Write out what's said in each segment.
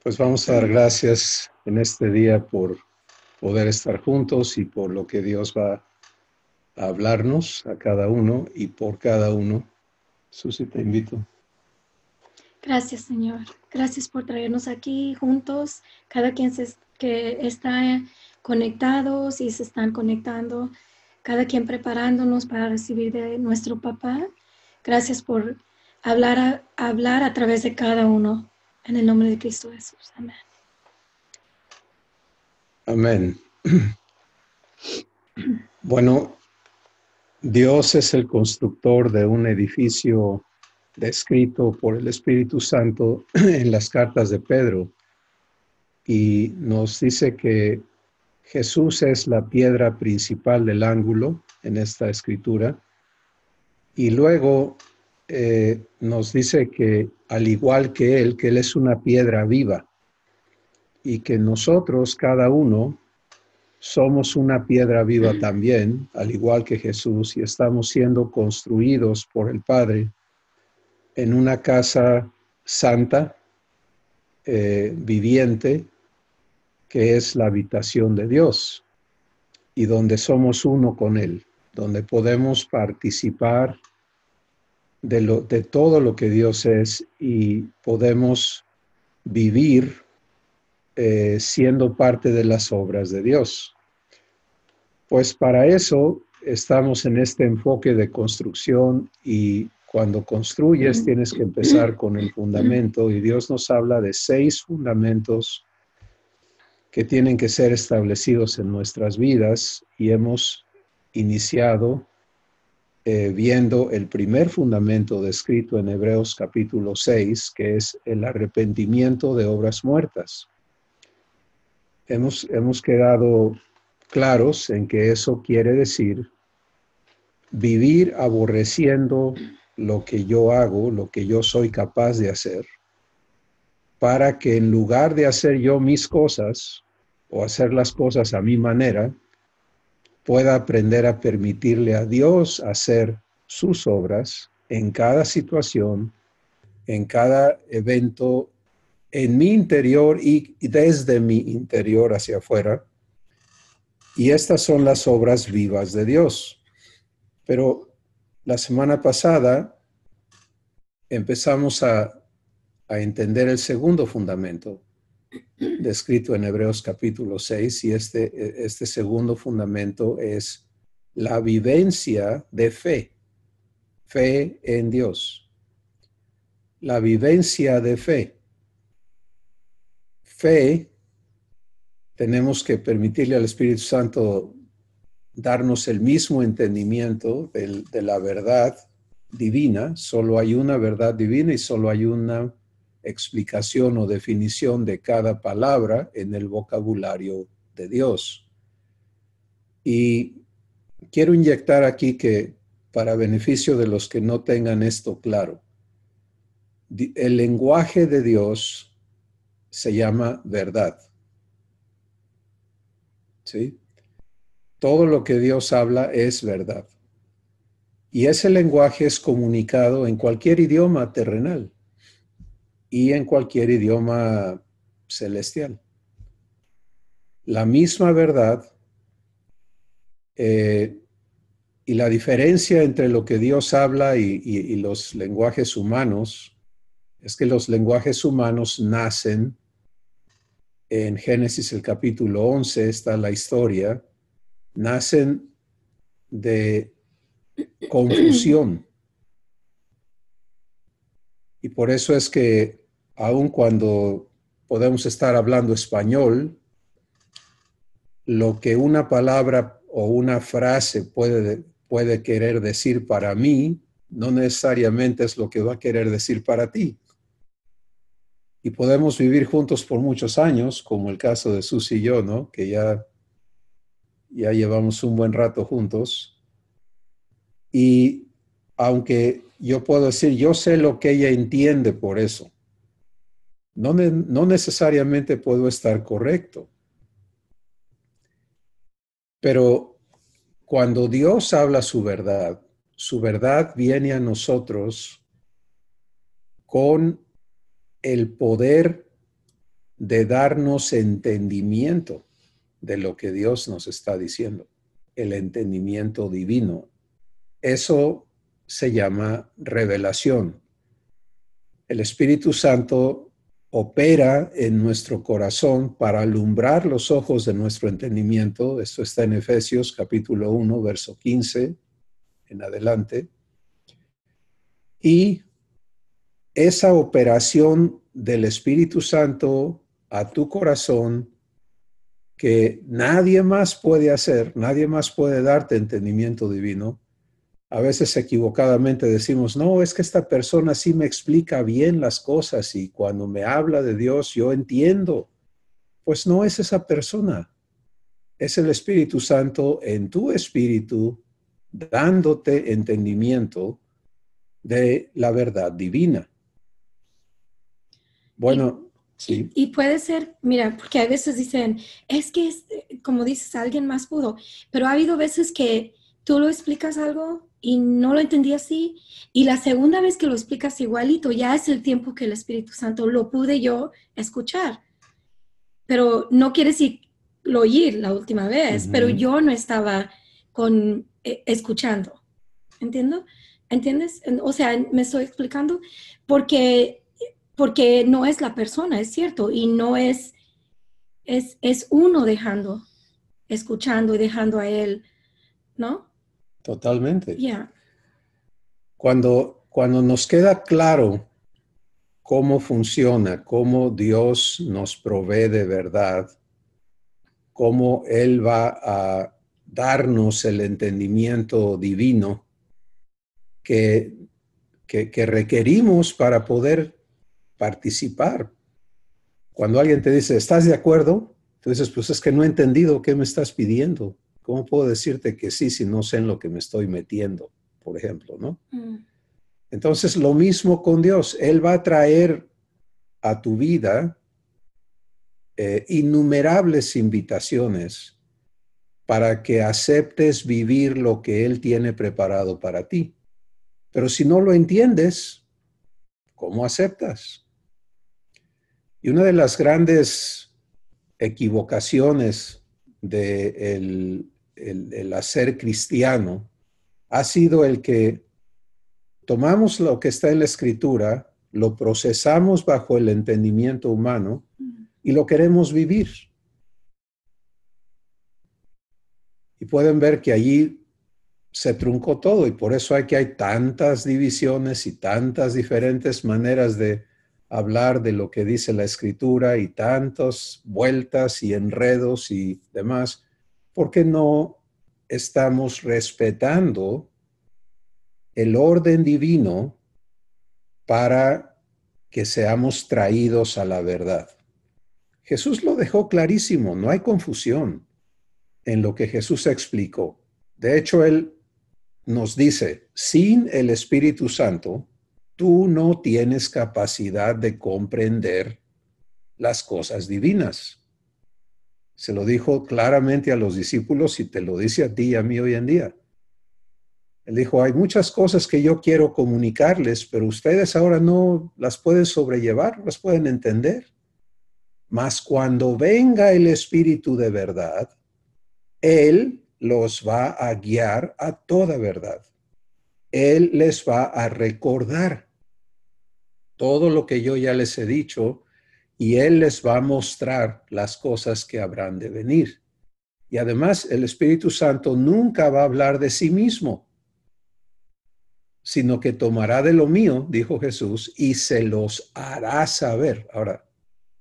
Pues vamos a dar gracias en este día por poder estar juntos y por lo que Dios va a hablarnos a cada uno y por cada uno. Susi, te invito. Gracias, Señor. Gracias por traernos aquí juntos, cada quien que está conectados y se están conectando, cada quien preparándonos para recibir de nuestro papá. Gracias por hablar a través de cada uno. En el nombre de Cristo Jesús. Amén. Amén. Bueno, Dios es el constructor de un edificio descrito por el Espíritu Santo en las cartas de Pedro y nos dice que Jesús es la piedra principal del ángulo en esta escritura y luego nos dice que al igual que Él es una piedra viva y que nosotros, cada uno, somos una piedra viva también, al igual que Jesús, y estamos siendo construidos por el Padre en una casa santa, viviente, que es la habitación de Dios y donde somos uno con Él, donde podemos participar de todo lo que Dios es y podemos vivir siendo parte de las obras de Dios. Pues para eso estamos en este enfoque de construcción y cuando construyes tienes que empezar con el fundamento y Dios nos habla de 6 fundamentos que tienen que ser establecidos en nuestras vidas y hemos iniciado viendo el primer fundamento descrito en Hebreos capítulo 6, que es el arrepentimiento de obras muertas. Hemos quedado claros en que eso quiere decir vivir aborreciendo lo que yo hago, lo que yo soy capaz de hacer, para que en lugar de hacer yo mis cosas o hacer las cosas a mi manera, pueda aprender a permitirle a Dios hacer sus obras en cada situación, en cada evento, en mi interior y desde mi interior hacia afuera. Y estas son las obras vivas de Dios. Pero la semana pasada empezamos a entender el segundo fundamento descrito en Hebreos capítulo 6 y este segundo fundamento es la vivencia de fe en Dios. La vivencia de fe. Fe, tenemos que permitirle al Espíritu Santo darnos el mismo entendimiento de la verdad divina. Solo hay una verdad divina y solo hay una explicación o definición de cada palabra en el vocabulario de Dios. Y quiero inyectar aquí que, para beneficio de los que no tengan esto claro, el lenguaje de Dios se llama verdad. ¿Sí? Todo lo que Dios habla es verdad. Y ese lenguaje es comunicado en cualquier idioma terrenal y en cualquier idioma celestial. La misma verdad y la diferencia entre lo que Dios habla y los lenguajes humanos es que los lenguajes humanos nacen en Génesis el capítulo 11, está la historia, nacen de confusión. Y por eso es que aun cuando podemos estar hablando español, lo que una palabra o una frase puede querer decir para mí, no necesariamente es lo que va a querer decir para ti. Y podemos vivir juntos por muchos años, como el caso de Susi y yo, ¿no? Que ya llevamos un buen rato juntos. Y aunque yo puedo decir, yo sé lo que ella entiende por eso, no necesariamente puedo estar correcto. Pero cuando Dios habla su verdad viene a nosotros con el poder de darnos entendimiento de lo que Dios nos está diciendo, el entendimiento divino. Eso se llama revelación. El Espíritu Santo opera en nuestro corazón para alumbrar los ojos de nuestro entendimiento. Esto está en Efesios capítulo 1, verso 15 en adelante. Y esa operación del Espíritu Santo a tu corazón, que nadie más puede hacer, nadie más puede darte entendimiento divino. A veces equivocadamente decimos, no, es que esta persona sí me explica bien las cosas y cuando me habla de Dios yo entiendo. Pues no es esa persona, es el Espíritu Santo en tu espíritu dándote entendimiento de la verdad divina. Bueno, sí. Y puede ser, mira, porque a veces dicen, es que, como dices, alguien más pudo, pero ha habido veces que tú lo explicas algo y no lo entendí así, y la segunda vez que lo explicas igualito, ya es el tiempo que el Espíritu Santo lo pude yo escuchar. Pero no quiere decir lo oí la última vez, pero yo no estaba escuchando. ¿Entiendes? O sea, me estoy explicando porque no es la persona, es cierto, y no es uno escuchando y dejando a él, ¿no? Totalmente. Yeah. Cuando nos queda claro cómo funciona, cómo Dios nos provee de verdad, cómo Él va a darnos el entendimiento divino que requerimos para poder participar. Cuando alguien te dice, ¿estás de acuerdo? Tú dices, pues es que no he entendido qué me estás pidiendo. ¿Cómo puedo decirte que sí si no sé en lo que me estoy metiendo? Por ejemplo, ¿no? Entonces, lo mismo con Dios. Él va a traer a tu vida innumerables invitaciones para que aceptes vivir lo que Él tiene preparado para ti. Pero si no lo entiendes, ¿cómo aceptas? Y una de las grandes equivocaciones de el hacer cristiano ha sido el que tomamos lo que está en la Escritura, lo procesamos bajo el entendimiento humano y lo queremos vivir. Y pueden ver que allí se truncó todo y por eso hay tantas divisiones y tantas diferentes maneras de hablar de lo que dice la Escritura y tantas vueltas y enredos y demás, porque no estamos respetando el orden divino para que seamos traídos a la verdad. Jesús lo dejó clarísimo, no hay confusión en lo que Jesús explicó. De hecho, Él nos dice, sin el Espíritu Santo, tú no tienes capacidad de comprender las cosas divinas. Se lo dijo claramente a los discípulos y te lo dice a ti y a mí hoy en día. Él dijo, hay muchas cosas que yo quiero comunicarles, pero ustedes ahora no las pueden sobrellevar, no las pueden entender. Mas cuando venga el Espíritu de verdad, Él los va a guiar a toda verdad. Él les va a recordar todo lo que yo ya les he dicho y Él les va a mostrar las cosas que habrán de venir. Y además, el Espíritu Santo nunca va a hablar de sí mismo, sino que tomará de lo mío, dijo Jesús, y se los hará saber. Ahora,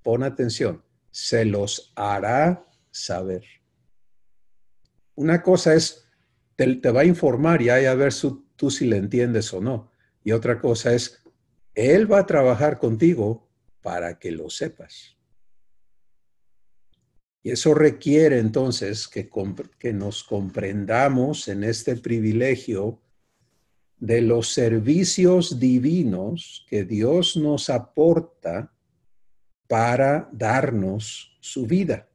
pon atención, se los hará saber. Una cosa es, te va a informar y hay a ver tú si le entiendes o no. Y otra cosa es, Él va a trabajar contigo para que lo sepas. Y eso requiere entonces que nos comprendamos en este privilegio de los servicios divinos que Dios nos aporta para darnos su vida.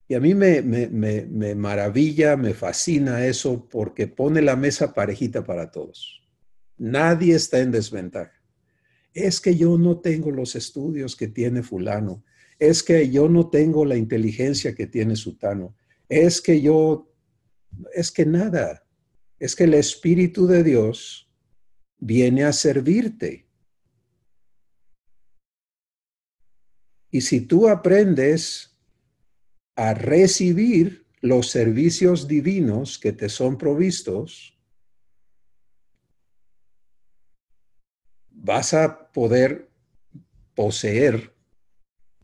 Y a mí me maravilla, me fascina eso porque pone la mesa parejita para todos. Nadie está en desventaja. Es que yo no tengo los estudios que tiene fulano. Es que yo no tengo la inteligencia que tiene sutano. Es que nada. Es que el Espíritu de Dios viene a servirte. Y si tú aprendes a recibir los servicios divinos que te son provistos, vas a poder poseer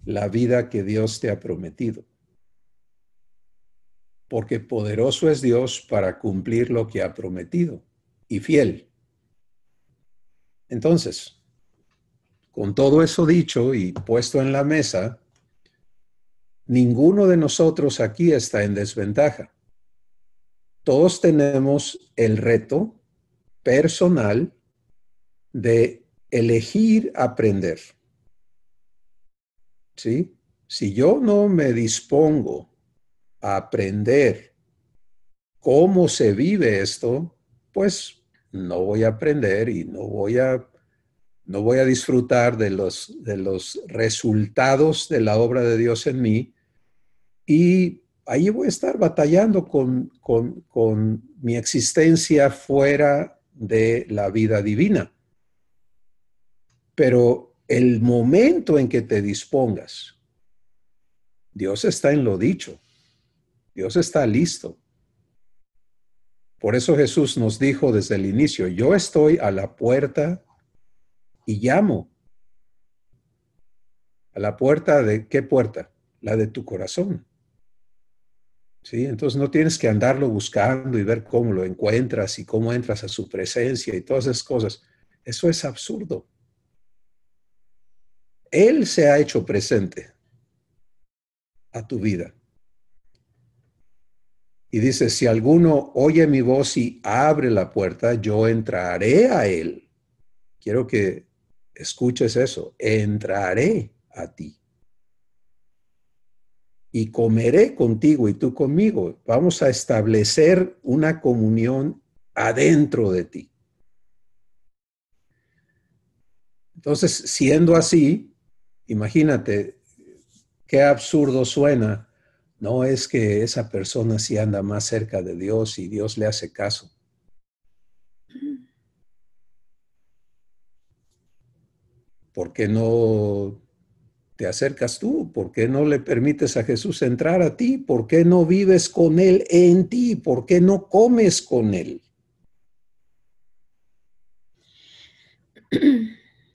la vida que Dios te ha prometido. Porque poderoso es Dios para cumplir lo que ha prometido y fiel. Entonces, con todo eso dicho y puesto en la mesa, ninguno de nosotros aquí está en desventaja. Todos tenemos el reto personal de elegir aprender. ¿Sí? Si yo no me dispongo a aprender cómo se vive esto, pues no voy a aprender y no voy a disfrutar de los resultados de la obra de Dios en mí, y ahí voy a estar batallando con mi existencia fuera de la vida divina. Pero el momento en que te dispongas, Dios está en lo dicho, Dios está listo. Por eso Jesús nos dijo desde el inicio, yo estoy a la puerta y llamo. ¿A la puerta de qué puerta? La de tu corazón. ¿Sí? Entonces no tienes que andarlo buscando y ver cómo lo encuentras y cómo entras a su presencia y todas esas cosas. Eso es absurdo. Él se ha hecho presente a tu vida. Y dice, si alguno oye mi voz y abre la puerta, yo entraré a él. Quiero que escuches eso. Entraré a ti. Y comeré contigo y tú conmigo. Vamos a establecer una comunión adentro de ti. Entonces, siendo así, imagínate qué absurdo suena. No es que esa persona sí anda más cerca de Dios y Dios le hace caso. ¿Por qué no te acercas tú? ¿Por qué no le permites a Jesús entrar a ti? ¿Por qué no vives con Él en ti? ¿Por qué no comes con Él?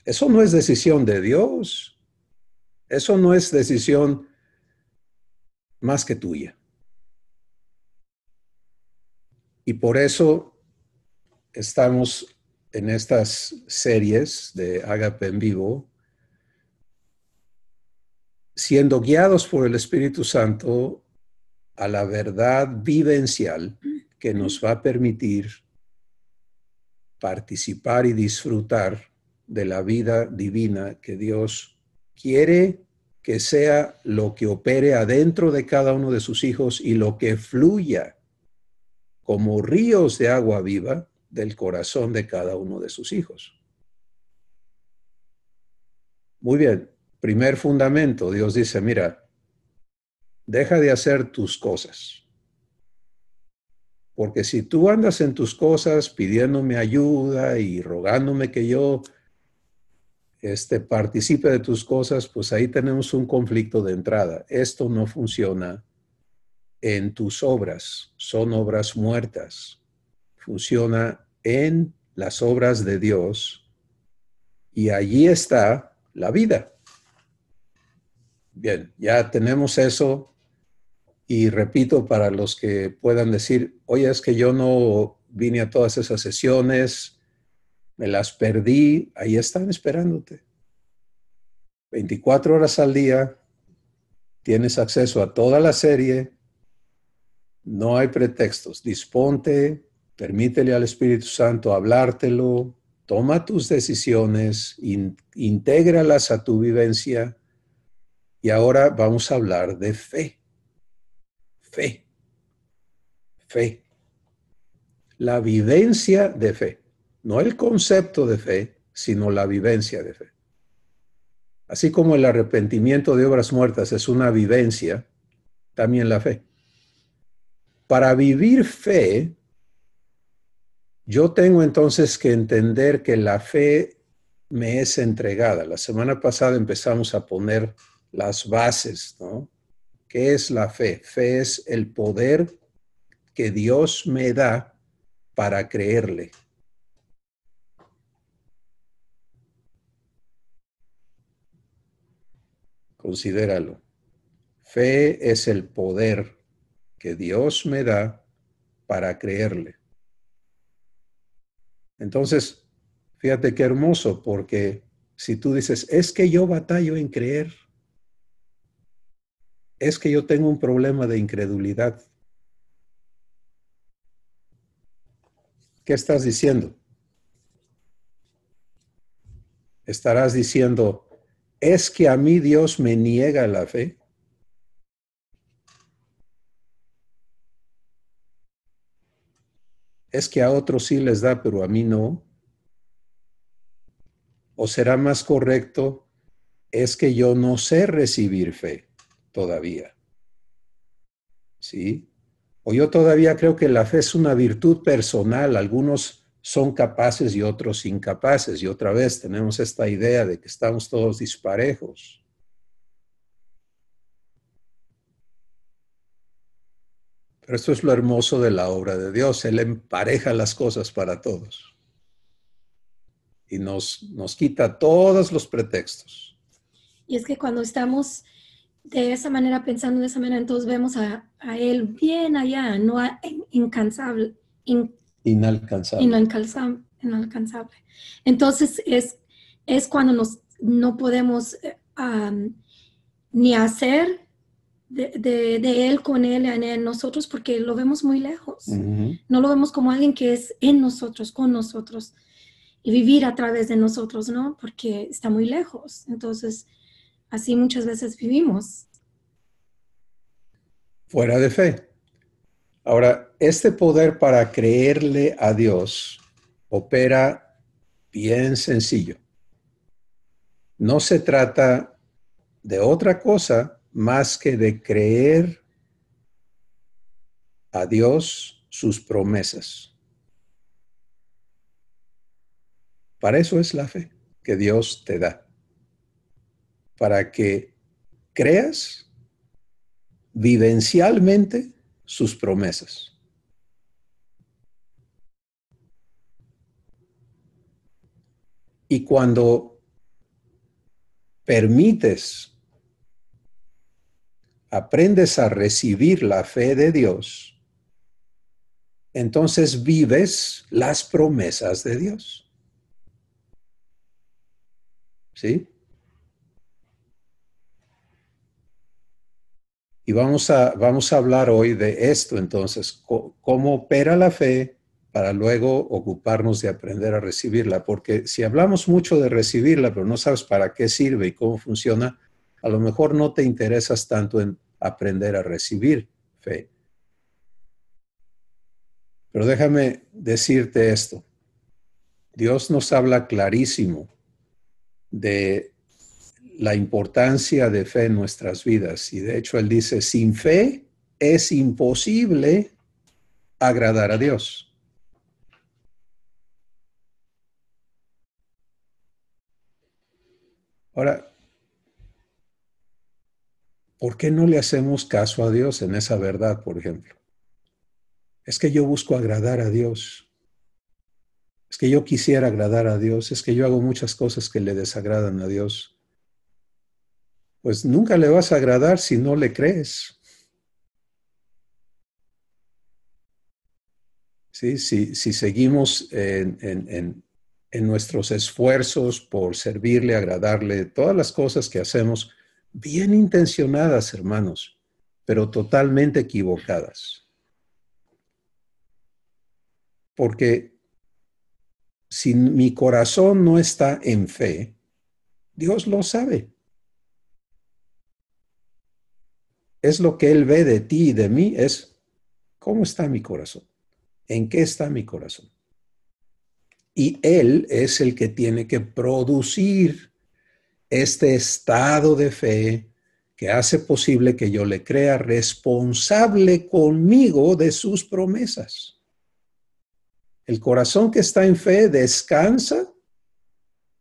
Eso no es decisión de Dios. Eso no es decisión más que tuya. Y por eso estamos en estas series de Ágape en Vivo, siendo guiados por el Espíritu Santo a la verdad vivencial que nos va a permitir participar y disfrutar de la vida divina que Dios quiere que sea lo que opere adentro de cada uno de sus hijos y lo que fluya como ríos de agua viva del corazón de cada uno de sus hijos. Muy bien, primer fundamento, Dios dice, mira, deja de hacer tus cosas. Porque si tú andas en tus cosas pidiéndome ayuda y rogándome que yo participe de tus cosas, pues ahí tenemos un conflicto de entrada. Esto no funciona en tus obras, son obras muertas. Funciona en las obras de Dios y allí está la vida. Bien, ya tenemos eso. Y repito, para los que puedan decir, oye, es que yo no vine a todas esas sesiones, me las perdí, ahí están esperándote. 24 horas al día, tienes acceso a toda la serie, no hay pretextos, disponte, permítele al Espíritu Santo hablártelo, toma tus decisiones, intégralas a tu vivencia, y ahora vamos a hablar de fe. Fe. Fe. La vivencia de fe, no el concepto de fe, sino la vivencia de fe. Así como el arrepentimiento de obras muertas es una vivencia, también la fe. Para vivir fe, yo tengo entonces que entender que la fe me es entregada. La semana pasada empezamos a poner las bases, ¿no? ¿Qué es la fe? Fe es el poder que Dios me da para creerle. Considéralo. Fe es el poder que Dios me da para creerle. Entonces, fíjate qué hermoso, porque si tú dices, es que yo batallo en creer, es que yo tengo un problema de incredulidad, ¿qué estás diciendo? Estarás diciendo, ¿es que a mí Dios me niega la fe? ¿Es que a otros sí les da, pero a mí no? ¿O será más correcto, es que yo no sé recibir fe todavía? ¿Sí? O yo todavía creo que la fe es una virtud personal. Algunos son capaces y otros incapaces. Y otra vez tenemos esta idea de que estamos todos disparejos. Pero esto es lo hermoso de la obra de Dios. Él empareja las cosas para todos. Y nos quita todos los pretextos. Y es que cuando estamos de esa manera, pensando de esa manera, entonces vemos a Él bien allá, no incansable, Inalcanzable. inalcanzable. Entonces es cuando no podemos ni hacer de Él con Él en nosotros porque lo vemos muy lejos. No lo vemos como alguien que es en nosotros, con nosotros y vivir a través de nosotros, ¿no? Porque está muy lejos. Entonces, así muchas veces vivimos. Fuera de fe. Ahora, este poder para creerle a Dios opera bien sencillo. No se trata de otra cosa más que de creer a Dios sus promesas. Para eso es la fe que Dios te da. Para que creas vivencialmente sus promesas. Y cuando permites, aprendes a recibir la fe de Dios, entonces vives las promesas de Dios. ¿Sí? Y vamos a hablar hoy de esto, entonces, cómo opera la fe para luego ocuparnos de aprender a recibirla, porque si hablamos mucho de recibirla, pero no sabes para qué sirve y cómo funciona, a lo mejor no te interesas tanto en aprender a recibir fe. Pero déjame decirte esto. Dios nos habla clarísimo de la importancia de fe en nuestras vidas. Y de hecho, Él dice, sin fe es imposible agradar a Dios. Ahora, ¿por qué no le hacemos caso a Dios en esa verdad, por ejemplo? Es que yo busco agradar a Dios. Es que yo quisiera agradar a Dios. Es que yo hago muchas cosas que le desagradan a Dios. Pues nunca le vas a agradar si no le crees. ¿Sí? Si seguimos en nuestros esfuerzos por servirle, agradarle, todas las cosas que hacemos, bien intencionadas, hermanos, pero totalmente equivocadas. Porque si mi corazón no está en fe, Dios lo sabe. Es lo que Él ve de ti y de mí, es cómo está mi corazón, en qué está mi corazón. Y Él es el que tiene que producir este estado de fe que hace posible que yo le crea responsable conmigo de sus promesas. El corazón que está en fe descansa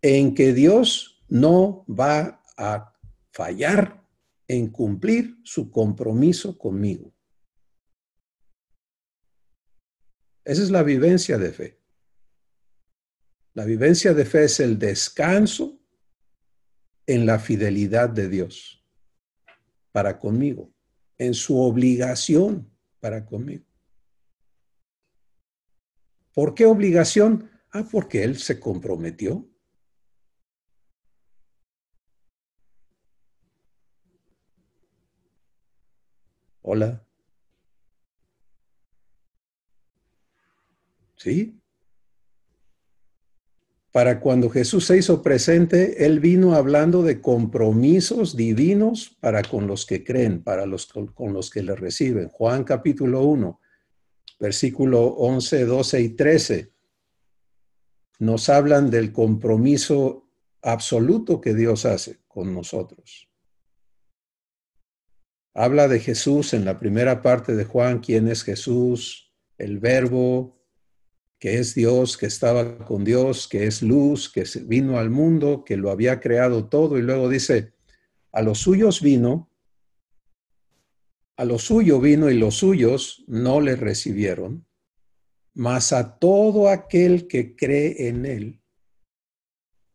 en que Dios no va a fallar en cumplir su compromiso conmigo. Esa es la vivencia de fe. La vivencia de fe es el descanso en la fidelidad de Dios para conmigo, en su obligación para conmigo. ¿Por qué obligación? Porque Él se comprometió. Hola. ¿Sí? Para cuando Jesús se hizo presente, Él vino hablando de compromisos divinos para con los que creen, para los con los que le reciben. Juan capítulo 1, versículo 11, 12 y 13, nos hablan del compromiso absoluto que Dios hace con nosotros. Habla de Jesús en la primera parte de Juan, quién es Jesús, el verbo, que es Dios, que estaba con Dios, que es luz, que vino al mundo, que lo había creado todo, y luego dice, a los suyos vino, a lo suyo vino y los suyos no le recibieron, mas a todo aquel que cree en él,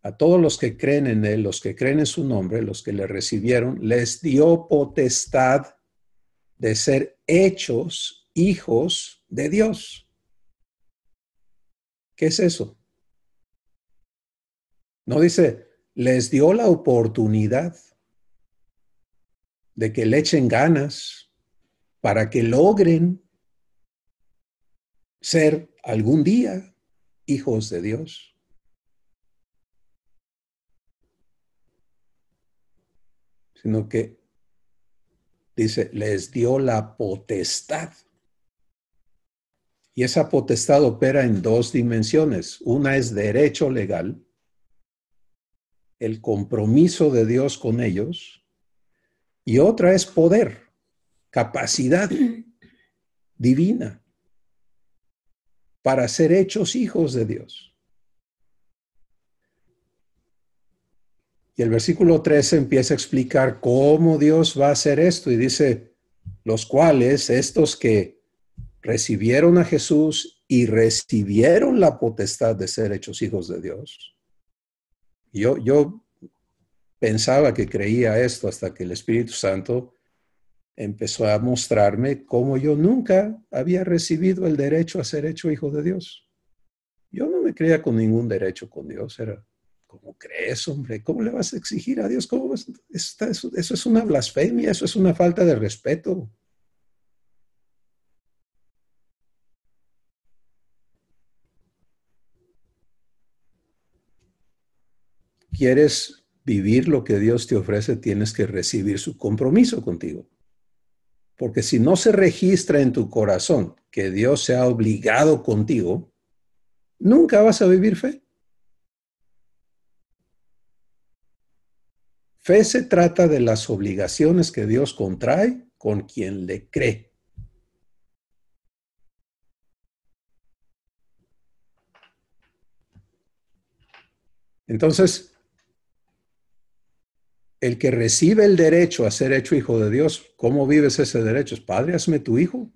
a todos los que creen en él, los que creen en su nombre, los que le recibieron, les dio potestad de ser hechos hijos de Dios. ¿Qué es eso? No dice, les dio la oportunidad de que le echen ganas para que logren ser algún día hijos de Dios. Sino que dice, les dio la potestad. Y esa potestad opera en dos dimensiones. Una es derecho legal, el compromiso de Dios con ellos, y otra es poder, capacidad divina para ser hechos hijos de Dios. Y el versículo 13 empieza a explicar cómo Dios va a hacer esto y dice, los cuales, estos que recibieron a Jesús y recibieron la potestad de ser hechos hijos de Dios. Yo pensaba que creía esto hasta que el Espíritu Santo empezó a mostrarme cómo yo nunca había recibido el derecho a ser hecho hijo de Dios. Yo no me creía con ningún derecho con Dios. Era, ¿cómo crees, hombre? ¿Cómo le vas a exigir a Dios? ¿Cómo vas? Eso es una blasfemia, eso es una falta de respeto. ¿Quieres vivir lo que Dios te ofrece? Tienes que recibir su compromiso contigo. Porque si no se registra en tu corazón que Dios se ha obligado contigo, nunca vas a vivir fe. Fe se trata de las obligaciones que Dios contrae con quien le cree. Entonces, el que recibe el derecho a ser hecho hijo de Dios, ¿cómo vives ese derecho? Padre, hazme tu hijo.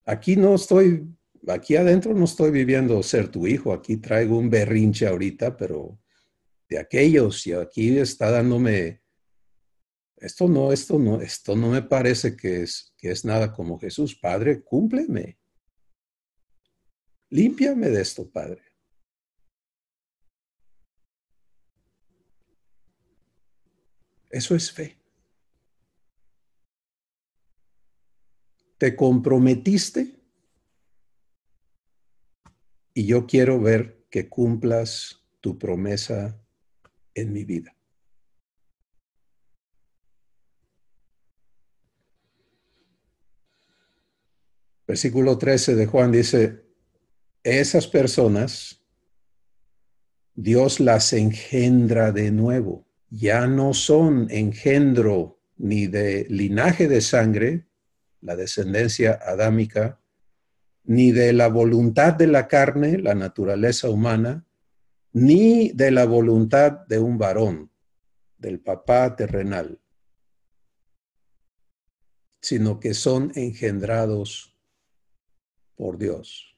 Aquí adentro no estoy viviendo ser tu hijo, aquí traigo un berrinche ahorita, pero de aquellos, y aquí está dándome, esto no me parece que es nada como Jesús. Padre, cúmpleme. Límpiame de esto, Padre. Eso es fe. Te comprometiste y yo quiero ver que cumplas tu promesa en mi vida. Versículo 13 de Juan dice, esas personas, Dios las engendra de nuevo. Ya no son engendro ni de linaje de sangre, la descendencia adámica, ni de la voluntad de la carne, la naturaleza humana, ni de la voluntad de un varón, del papá terrenal, sino que son engendrados por Dios.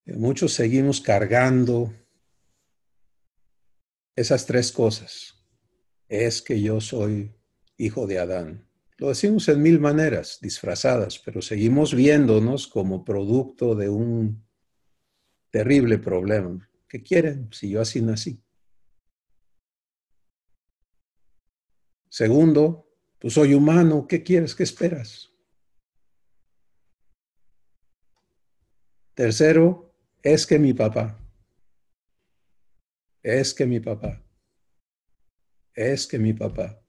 Muchos seguimos cargando esas tres cosas. Es que yo soy hijo de Adán. Lo decimos en mil maneras, disfrazadas, pero seguimos viéndonos como producto de un terrible problema. ¿Qué quieren si yo así nací? Segundo, pues soy humano, ¿qué quieres? ¿Qué esperas? Tercero, es que mi papá, es que mi papá, es que mi papá.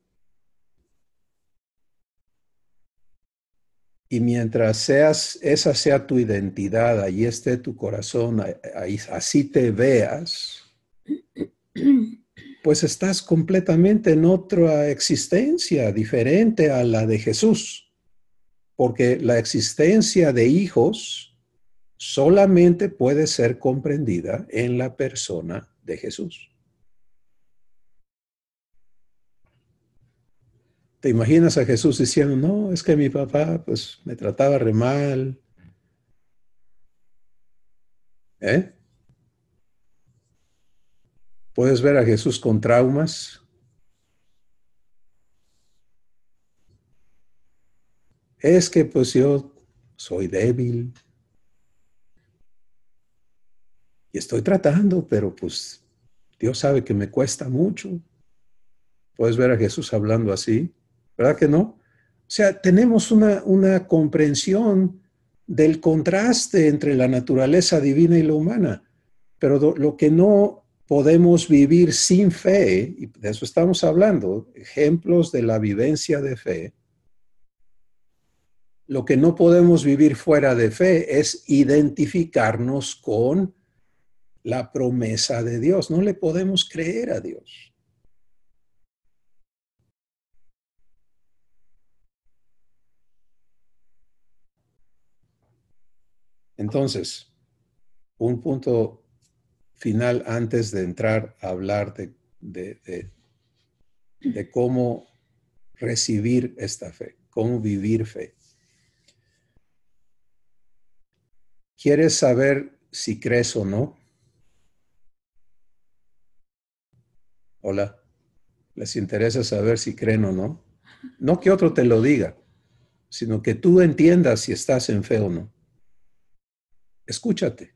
Y mientras esa sea tu identidad, ahí esté tu corazón, ahí, así te veas, pues estás completamente en otra existencia diferente a la de Jesús. Porque la existencia de hijos solamente puede ser comprendida en la persona de Jesús. ¿Te imaginas a Jesús diciendo, no, es que mi papá pues me trataba re mal? ¿Eh? ¿Puedes ver a Jesús con traumas? Es que pues yo soy débil y estoy tratando, pero pues Dios sabe que me cuesta mucho. ¿Puedes ver a Jesús hablando así? ¿Verdad que no? O sea, tenemos una comprensión del contraste entre la naturaleza divina y la humana, pero lo que no podemos vivir sin fe, y de eso estamos hablando, ejemplos de la vivencia de fe, lo que no podemos vivir fuera de fe es identificarnos con la promesa de Dios. No le podemos creer a Dios. Entonces, un punto final antes de entrar a hablar de cómo recibir esta fe, cómo vivir fe. ¿Quieres saber si crees o no? Hola, ¿les interesa saber si creen o no? No que otro te lo diga, sino que tú entiendas si estás en fe o no. Escúchate.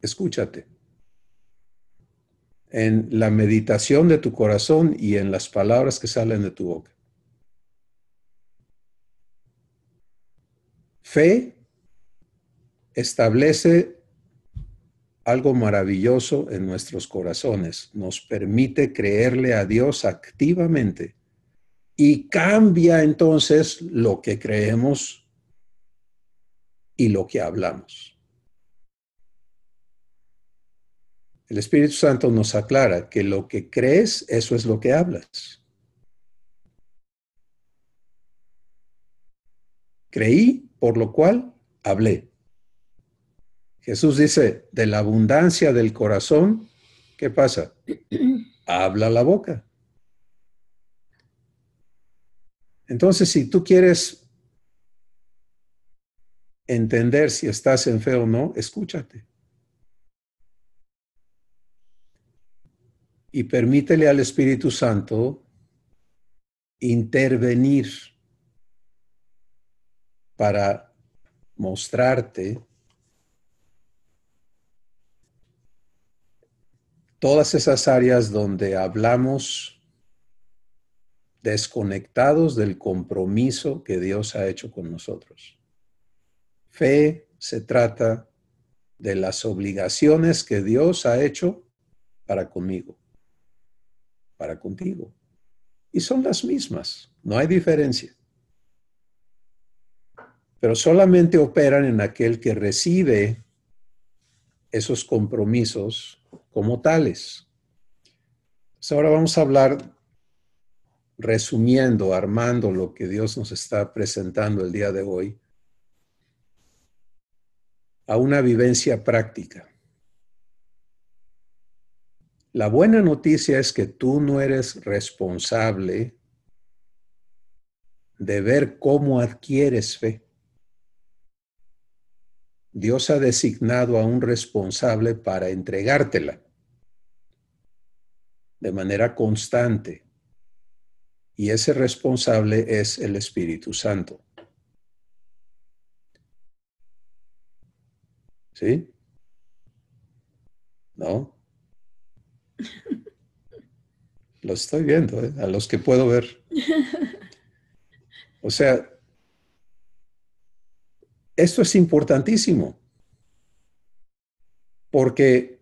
Escúchate. En la meditación de tu corazón y en las palabras que salen de tu boca. Fe establece algo maravilloso en nuestros corazones. Nos permite creerle a Dios activamente y cambia entonces lo que creemos y lo que hablamos. El Espíritu Santo nos aclara que lo que crees, eso es lo que hablas. Creí, por lo cual hablé. Jesús dice, de la abundancia del corazón, ¿qué pasa? Habla la boca. Entonces, si tú quieres entender si estás en fe o no, escúchate. Y permítele al Espíritu Santo intervenir para mostrarte todas esas áreas donde hablamos desconectados del compromiso que Dios ha hecho con nosotros. Fe se trata de las obligaciones que Dios ha hecho para conmigo. para contigo. Y son las mismas, no hay diferencia. Pero solamente operan en aquel que recibe esos compromisos como tales. Pues ahora vamos a hablar, resumiendo, armando lo que Dios nos está presentando el día de hoy, a una vivencia práctica. La buena noticia es que tú no eres responsable de ver cómo adquieres fe. Dios ha designado a un responsable para entregártela de manera constante. Y ese responsable es el Espíritu Santo. ¿Sí? ¿No? Lo estoy viendo, a los que puedo ver. O sea, esto es importantísimo, porque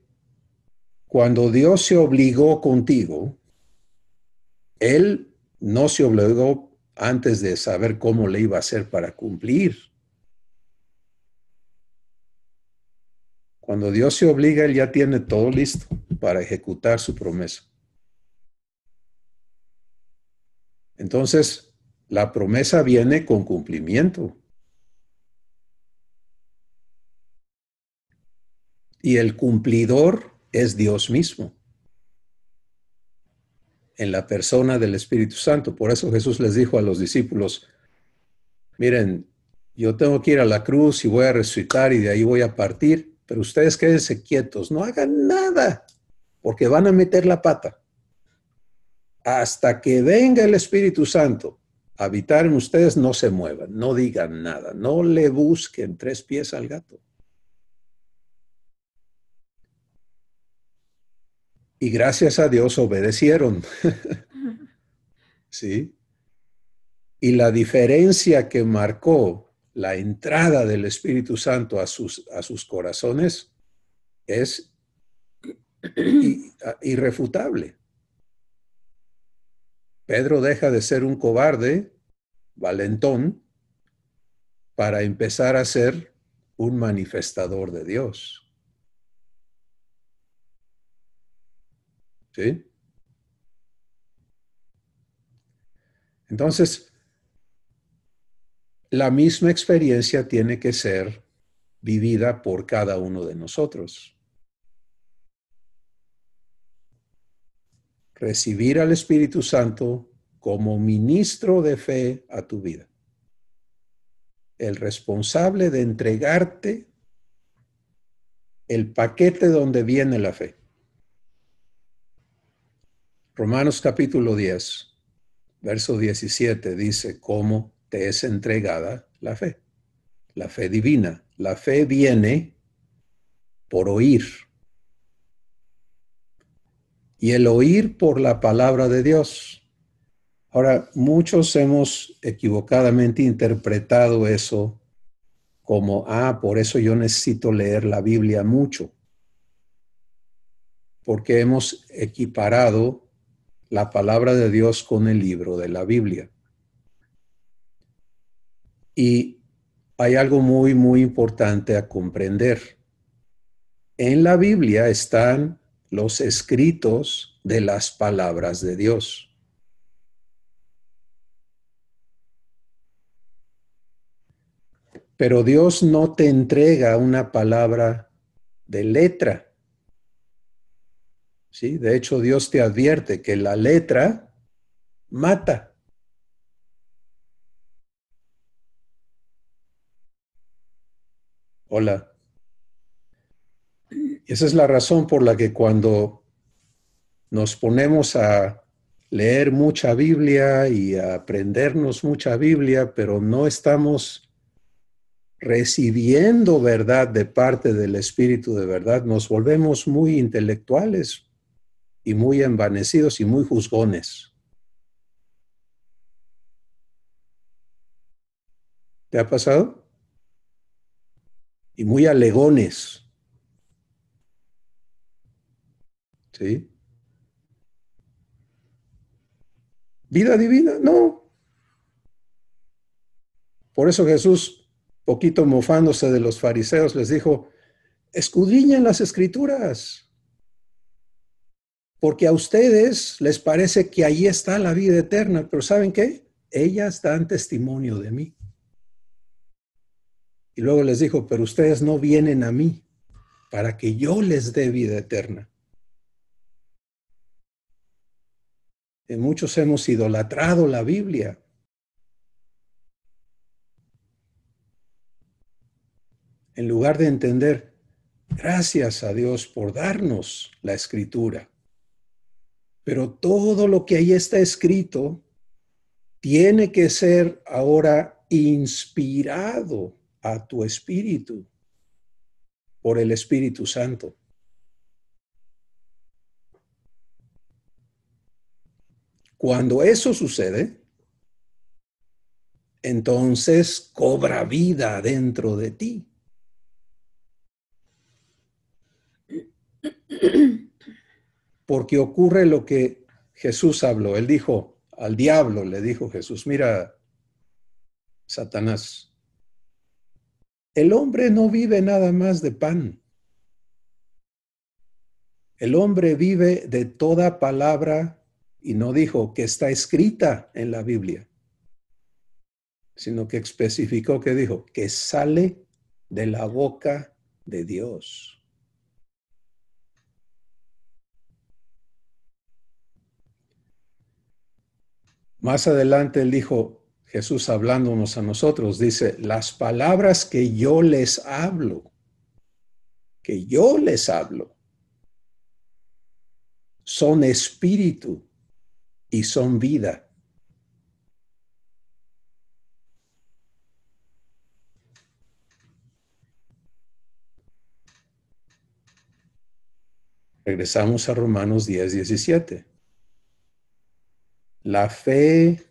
cuando Dios se obligó contigo, Él no se obligó antes de saber cómo le iba a hacer para cumplir. Cuando Dios se obliga, Él ya tiene todo listo para ejecutar su promesa. Entonces, la promesa viene con cumplimiento. Y el cumplidor es Dios mismo, en la persona del Espíritu Santo. Por eso Jesús les dijo a los discípulos, miren, yo tengo que ir a la cruz y voy a resucitar y de ahí voy a partir, pero ustedes quédense quietos, no hagan nada, porque van a meter la pata. Hasta que venga el Espíritu Santo a habitar en ustedes, no se muevan, no digan nada, no le busquen tres pies al gato. Y gracias a Dios obedecieron. ¿Sí? Y la diferencia que marcó la entrada del Espíritu Santo a sus corazones es irrefutable. Pedro deja de ser un cobarde, valentón, para empezar a ser un manifestador de Dios. ¿Sí? Entonces, la misma experiencia tiene que ser vivida por cada uno de nosotros. Recibir al Espíritu Santo como ministro de fe a tu vida. El responsable de entregarte el paquete donde viene la fe. Romanos capítulo 10, verso 17 dice cómo te es entregada la fe divina. La fe viene por oír y el oír por la palabra de Dios. Ahora, muchos hemos equivocadamente interpretado eso como, por eso yo necesito leer la Biblia mucho, porque hemos equiparado la palabra de Dios con el libro de la Biblia. Y hay algo muy, muy importante a comprender. En la Biblia están los escritos de las palabras de Dios. Pero Dios no te entrega una palabra de letra. ¿Sí? De hecho, Dios te advierte que la letra mata. Hola. Esa es la razón por la que cuando nos ponemos a leer mucha Biblia y a aprendernos mucha Biblia, pero no estamos recibiendo verdad de parte del Espíritu de verdad, nos volvemos muy intelectuales y muy envanecidos y muy juzgones. ¿Te ha pasado? Y muy alegones. ¿Sí? ¿Vida divina? No. Por eso Jesús, poquito mofándose de los fariseos, les dijo, escudriñen las escrituras, porque a ustedes les parece que ahí está la vida eterna, pero ¿saben qué? Ellas dan testimonio de mí. Y luego les dijo, pero ustedes no vienen a mí para que yo les dé vida eterna. Y muchos hemos idolatrado la Biblia. En lugar de entender, gracias a Dios por darnos la escritura. Pero todo lo que ahí está escrito tiene que ser ahora inspirado a tu espíritu por el Espíritu Santo. Cuando eso sucede, entonces cobra vida dentro de ti. Porque ocurre lo que Jesús habló. Él dijo, al diablo le dijo Jesús, mira, Satanás, el hombre no vive nada más de pan. El hombre vive de toda palabra, y no dijo que está escrita en la Biblia, sino que especificó que dijo que sale de la boca de Dios. Más adelante él dijo, Jesús hablándonos a nosotros, dice, las palabras que yo les hablo, son espíritu y son vida. Regresamos a Romanos 10:17. La fe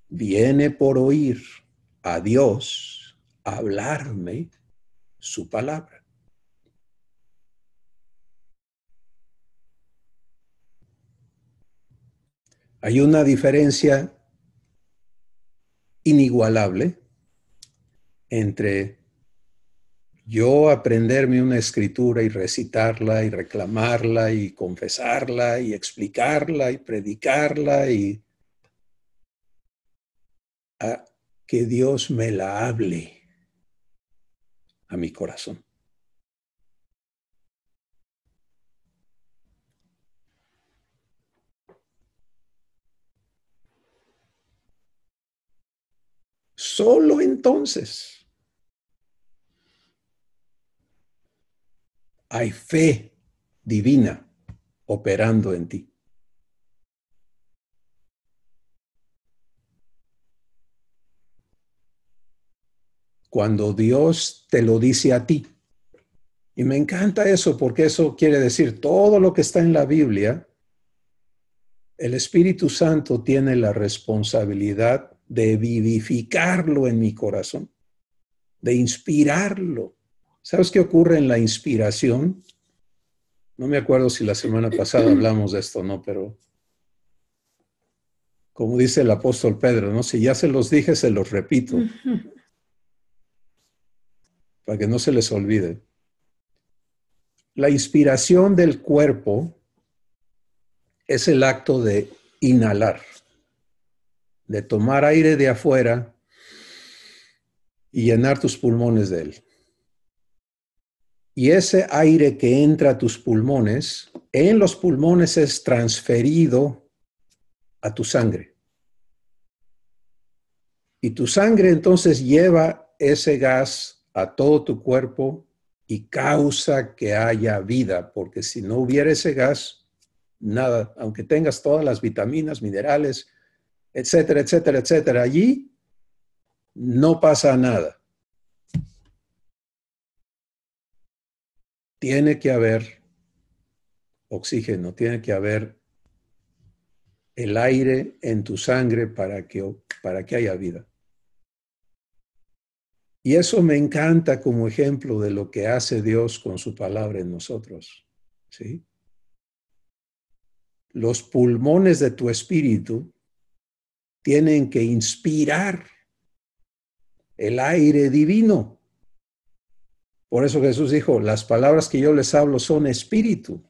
viene por oír a Dios hablarme su palabra. Hay una diferencia inigualable entre yo aprenderme una escritura y recitarla y reclamarla y confesarla y explicarla y predicarla y a que Dios me la hable a mi corazón. Solo entonces hay fe divina operando en ti. Cuando Dios te lo dice a ti. Y me encanta eso porque eso quiere decir todo lo que está en la Biblia, el Espíritu Santo tiene la responsabilidad de vivificarlo en mi corazón, de inspirarlo. ¿Sabes qué ocurre en la inspiración? No me acuerdo si la semana pasada hablamos de esto o no, pero como dice el apóstol Pedro, ¿no? Si ya se los dije, se los repito, para que no se les olvide. La inspiración del cuerpo es el acto de inhalar, de tomar aire de afuera y llenar tus pulmones de él. Y ese aire que entra a tus pulmones, en los pulmones es transferido a tu sangre. Y tu sangre entonces lleva ese gas a todo tu cuerpo y causa que haya vida, porque si no hubiera ese gas, nada, aunque tengas todas las vitaminas, minerales, etcétera, etcétera, etcétera, allí no pasa nada. Tiene que haber oxígeno, tiene que haber el aire en tu sangre para que haya vida. Y eso me encanta como ejemplo de lo que hace Dios con su palabra en nosotros, ¿sí? Los pulmones de tu espíritu tienen que inspirar el aire divino. Por eso Jesús dijo, las palabras que yo les hablo son espíritu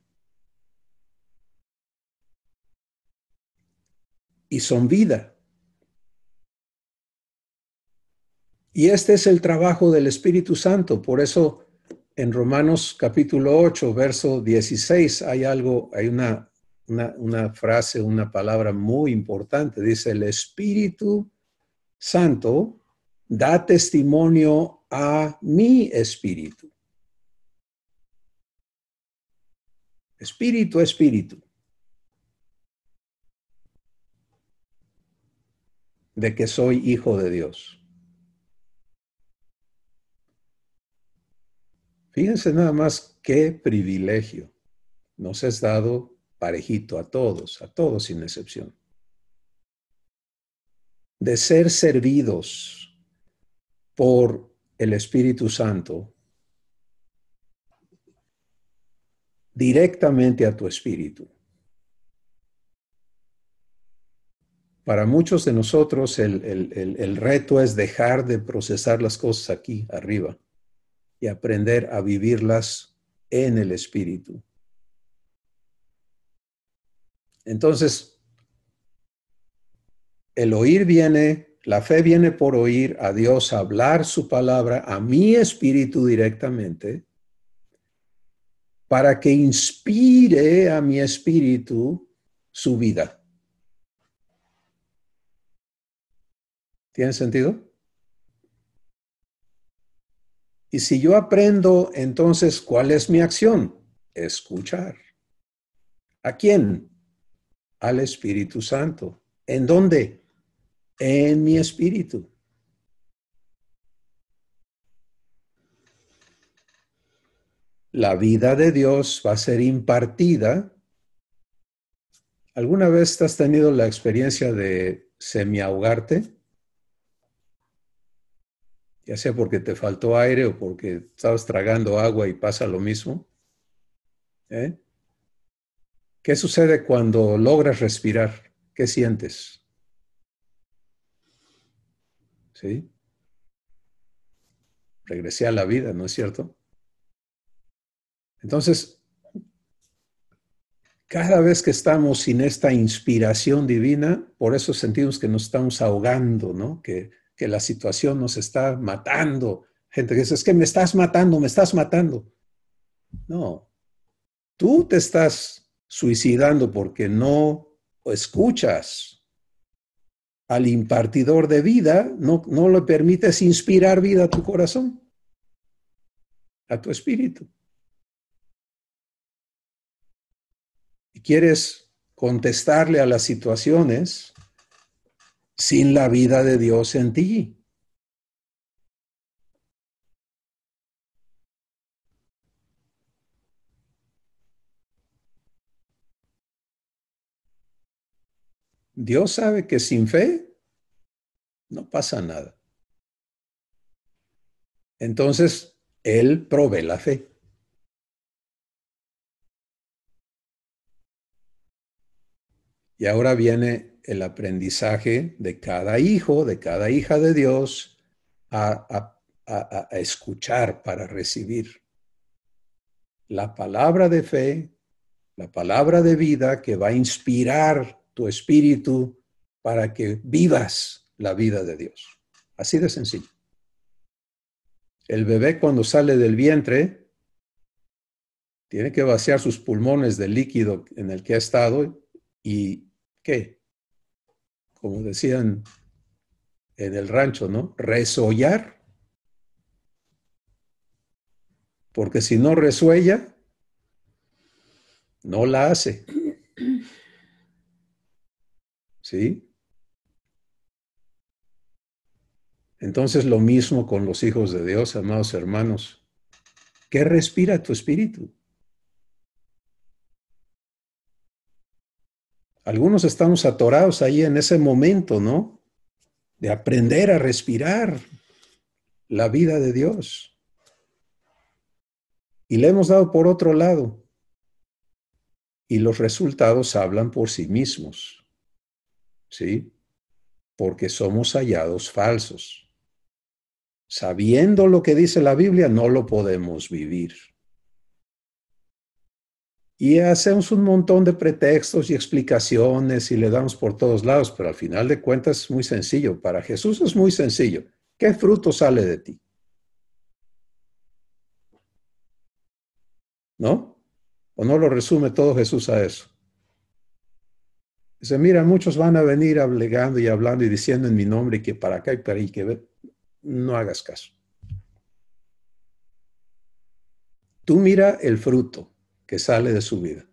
y son vida. Y este es el trabajo del Espíritu Santo. Por eso en Romanos capítulo 8, verso 16, hay una frase, una palabra muy importante. Dice, el Espíritu Santo da testimonio a mi espíritu. Espíritu, espíritu. De que soy hijo de Dios. Fíjense nada más qué privilegio nos es dado parejito a todos sin excepción. De ser servidos por el Espíritu Santo directamente a tu espíritu. Para muchos de nosotros el reto es dejar de procesar las cosas aquí arriba y aprender a vivirlas en el espíritu. Entonces, el oír viene, la fe viene por oír a Dios hablar su palabra a mi espíritu directamente para que inspire a mi espíritu su vida. ¿Tiene sentido? Y si yo aprendo, entonces, ¿cuál es mi acción? Escuchar. ¿A quién? Al Espíritu Santo. ¿En dónde? En mi espíritu. La vida de Dios va a ser impartida. ¿Alguna vez has tenido la experiencia de semiahogarte? Ya sea porque te faltó aire o porque estabas tragando agua y pasa lo mismo. ¿Qué sucede cuando logras respirar? ¿Qué sientes? ¿Sí? Regresé a la vida, ¿no es cierto? Entonces, cada vez que estamos sin esta inspiración divina, por eso sentimos que nos estamos ahogando, ¿no? Que la situación nos está matando. Gente que dice, es que me estás matando, me estás matando. No, tú te estás suicidando porque no escuchas al impartidor de vida, no le permites inspirar vida a tu corazón, a tu espíritu. Y quieres contestarle a las situaciones sin la vida de Dios en ti. Dios sabe que sin fe no pasa nada. Entonces, Él provee la fe. Y ahora viene el aprendizaje de cada hijo, de cada hija de Dios, a escuchar para recibir la palabra de fe, la palabra de vida que va a inspirar tu espíritu para que vivas la vida de Dios. Así de sencillo. El bebé cuando sale del vientre tiene que vaciar sus pulmones del líquido en el que ha estado y, ¿qué? Como decían en el rancho, ¿no? Resollar. Porque si no resuella, no la hace. ¿Sí? Entonces lo mismo con los hijos de Dios, amados hermanos. ¿Qué respira tu espíritu? Algunos estamos atorados ahí en ese momento, ¿no? De aprender a respirar la vida de Dios. Y le hemos dado por otro lado. Y los resultados hablan por sí mismos. ¿Sí? porque somos hallados falsos. Sabiendo lo que dice la Biblia, no lo podemos vivir. Y hacemos un montón de pretextos y explicaciones y le damos por todos lados, pero al final de cuentas es muy sencillo. Para Jesús es muy sencillo. ¿Qué fruto sale de ti? ¿No? ¿O no lo resume todo Jesús a eso? Dice, mira, muchos van a venir alegando y hablando y diciendo en mi nombre que para acá y para ahí, que no hagas caso. Tú mira el fruto que sale de su vida.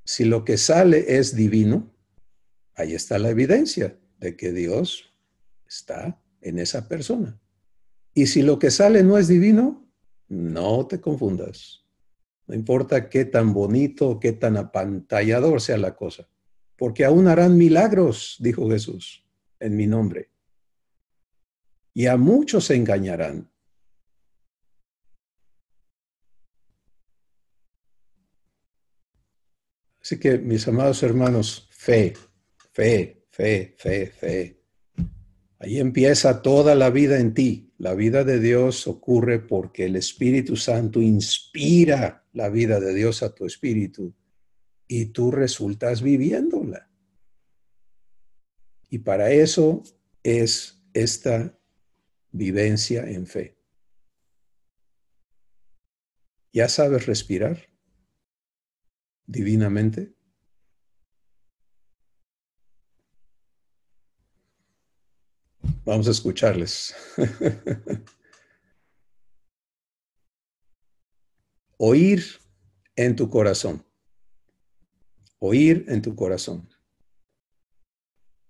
Si lo que sale es divino, ahí está la evidencia de que Dios está en esa persona. Y si lo que sale no es divino, no te confundas. No importa qué tan bonito, qué tan apantallador sea la cosa. Porque aún harán milagros, dijo Jesús, en mi nombre. Y a muchos se engañarán. Así que, mis amados hermanos, fe, fe, fe, fe, fe. Ahí empieza toda la vida en ti. La vida de Dios ocurre porque el Espíritu Santo inspira la vida de Dios a tu espíritu y tú resultas viviéndola. Y para eso es esta vivencia en fe. ¿Ya sabes respirar divinamente? Vamos a escucharles. Oír en tu corazón. Oír en tu corazón.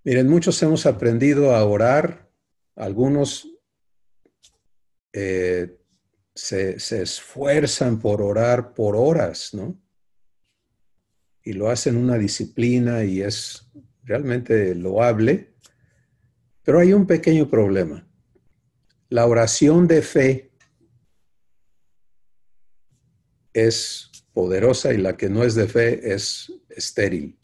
Miren, muchos hemos aprendido a orar. Algunos se esfuerzan por orar por horas, ¿no? Y lo hacen una disciplina y es realmente loable. Pero hay un pequeño problema. La oración de fe es poderosa y la que no es de fe es estéril.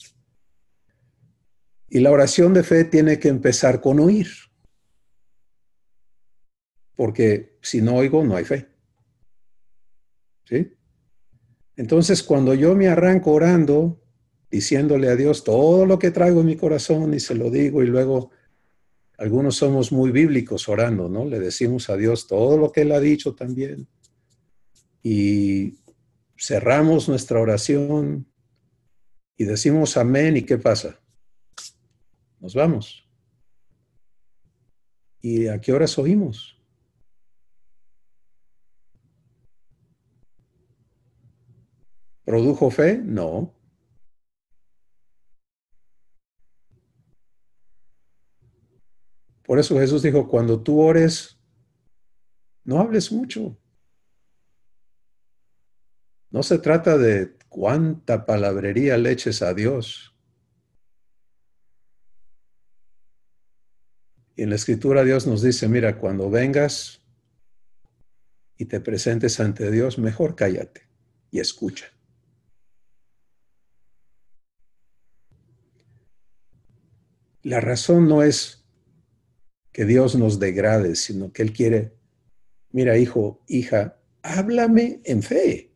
Y la oración de fe tiene que empezar con oír. Porque si no oigo, no hay fe. ¿Sí? Entonces, cuando yo me arranco orando, diciéndole a Dios todo lo que traigo en mi corazón y se lo digo y luego algunos somos muy bíblicos orando, ¿no? Le decimos a Dios todo lo que Él ha dicho también y cerramos nuestra oración y decimos amén y ¿qué pasa? Nos vamos. ¿Y a qué horas oímos? ¿Produjo fe? No. Por eso Jesús dijo, cuando tú ores, no hables mucho. No se trata de cuánta palabrería le eches a Dios. Y en la Escritura Dios nos dice, mira, cuando vengas y te presentes ante Dios, mejor cállate y escucha. La razón no es que Dios nos degrade, sino que Él quiere, mira, hijo, hija, háblame en fe.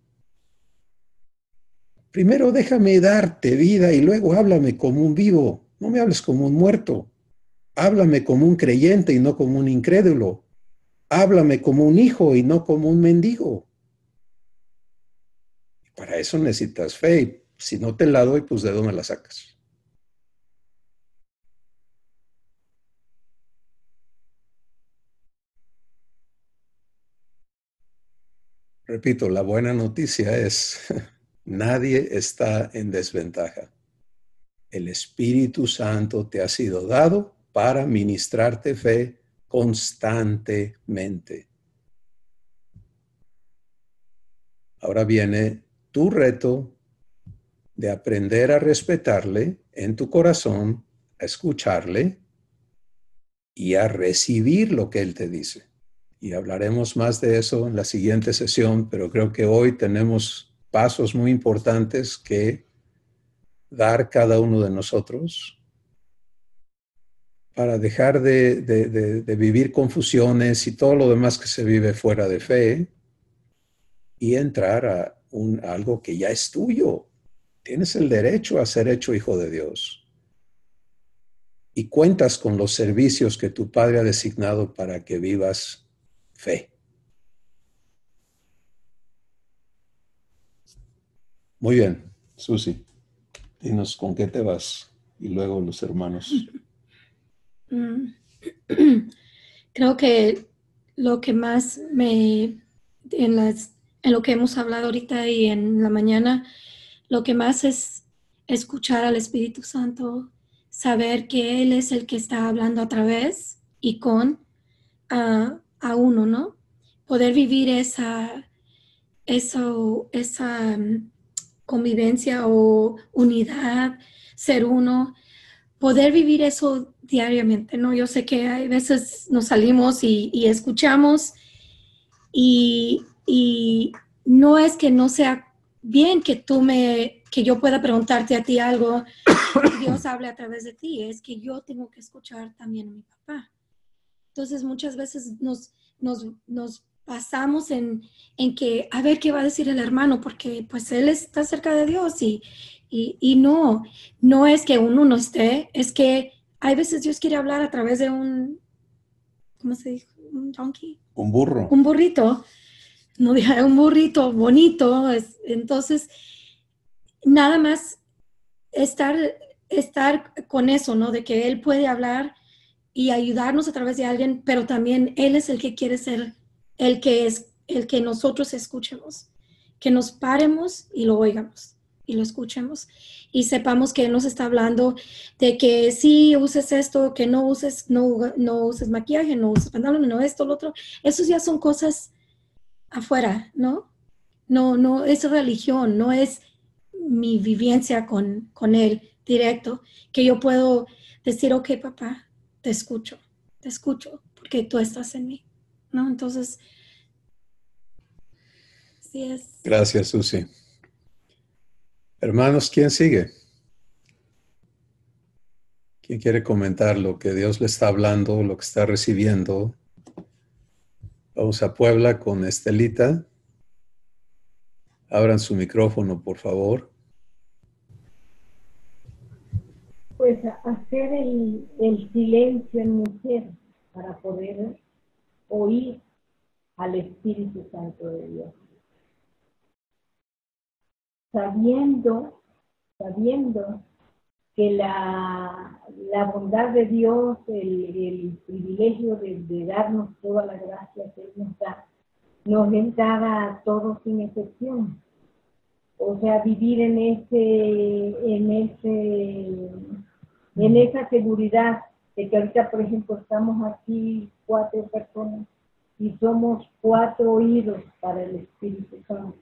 Primero déjame darte vida y luego háblame como un vivo. No me hables como un muerto. Háblame como un creyente y no como un incrédulo. Háblame como un hijo y no como un mendigo. Y para eso necesitas fe. Y si no te la doy, pues ¿de dónde la sacas? Repito, la buena noticia es, nadie está en desventaja. El Espíritu Santo te ha sido dado para ministrarte fe constantemente. Ahora viene tu reto de aprender a respetarle en tu corazón, a escucharle y a recibir lo que Él te dice. Y hablaremos más de eso en la siguiente sesión, pero creo que hoy tenemos pasos muy importantes que dar cada uno de nosotros para dejar de vivir confusiones y todo lo demás que se vive fuera de fe y entrar a algo que ya es tuyo. Tienes el derecho a ser hecho hijo de Dios. Y cuentas con los servicios que tu Padre ha designado para que vivas fe. Muy bien, Susi, dinos con qué te vas y luego los hermanos. Creo que lo que más en lo que hemos hablado ahorita y en la mañana, lo que más es escuchar al Espíritu Santo, saber que Él es el que está hablando a través y con a uno, ¿no? Poder vivir esa convivencia o unidad, ser uno, poder vivir eso diariamente, ¿no? Yo sé que hay veces nos salimos y escuchamos y no es que no sea bien que yo pueda preguntarte a ti algo y Dios hable a través de ti, es que yo tengo que escuchar también a mi papá. Entonces muchas veces nos pasamos en que a ver qué va a decir el hermano, porque pues él está cerca de Dios y no es que uno no esté, es que hay veces Dios quiere hablar a través de ¿cómo se dice? Un donkey. Un burro. Un burrito, no dije un burrito bonito, entonces nada más estar con eso, ¿no? De que Él puede hablar y ayudarnos a través de alguien, pero también Él es el que quiere ser el que nosotros escuchemos, que nos paremos y lo oigamos y lo escuchemos y sepamos que Él nos está hablando de que sí uses esto, que no uses maquillaje, no uses pantalones, no esto, lo otro. Esos ya son cosas afuera, ¿no? No es religión, no es mi vivencia con Él directo, que yo puedo decir, ok, papá, te escucho, porque tú estás en mí, ¿no? Entonces, sí es. Gracias, Susi. Hermanos, ¿quién sigue? ¿Quién quiere comentar lo que Dios le está hablando, lo que está recibiendo? Vamos a Puebla con Estelita. Abran su micrófono, por favor. Pues hacer el silencio en mi ser para poder oír al Espíritu Santo de Dios. Sabiendo que la bondad de Dios, el privilegio de darnos toda la gracia que Él nos es dada a todos sin excepción. O sea, vivir en esa seguridad de que ahorita, por ejemplo, estamos aquí 4 personas y somos 4 oídos para el Espíritu Santo.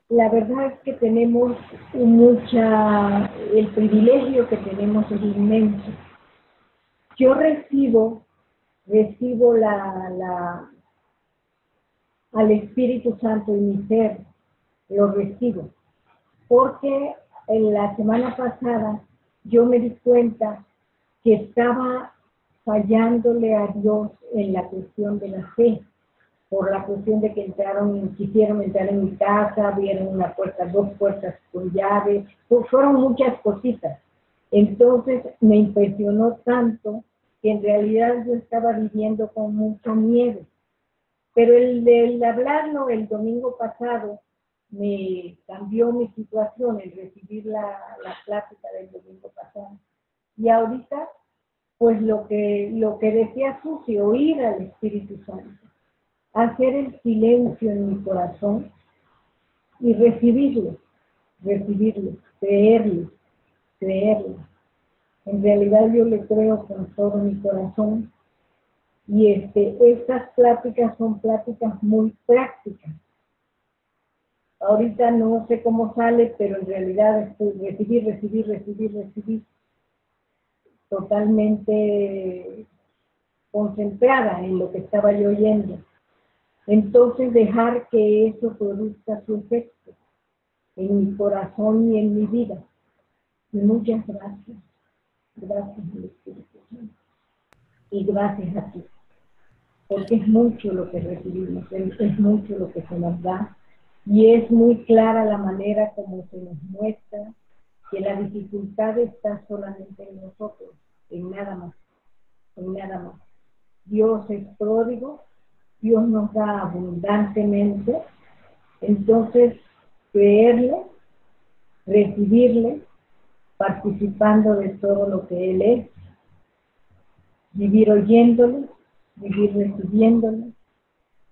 La verdad es que tenemos el privilegio que tenemos es inmenso. Yo recibo al Espíritu Santo en mi ser, lo recibo, porque en la semana pasada yo me di cuenta que estaba fallándole a Dios en la cuestión de la fe, por la cuestión de que quisieron entrar en mi casa, vieron una puerta, 2 puertas con llave, fueron muchas cositas. Entonces me impresionó tanto que en realidad yo estaba viviendo con mucho miedo. Pero el hablarlo el domingo pasado me cambió mi situación, el recibir la plática del domingo pasado. Y ahorita, pues lo que decía Susi, oír al Espíritu Santo, hacer el silencio en mi corazón y recibirlo, creerlo. En realidad yo le creo con todo mi corazón. Y estas pláticas son pláticas muy prácticas. Ahorita no sé cómo sale, pero en realidad recibir, totalmente concentrada en lo que estaba yo oyendo. Entonces dejar que eso produzca su efecto en mi corazón y en mi vida. Y muchas gracias. Gracias al Espíritu Santo. Y gracias a ti. Porque es mucho lo que recibimos, es mucho lo que se nos da. Y es muy clara la manera como se nos muestra que la dificultad está solamente en nosotros, en nada más, en nada más. Dios es pródigo, Dios nos da abundantemente, entonces creerle, recibirle, participando de todo lo que Él es, vivir oyéndole, vivir recibiéndole,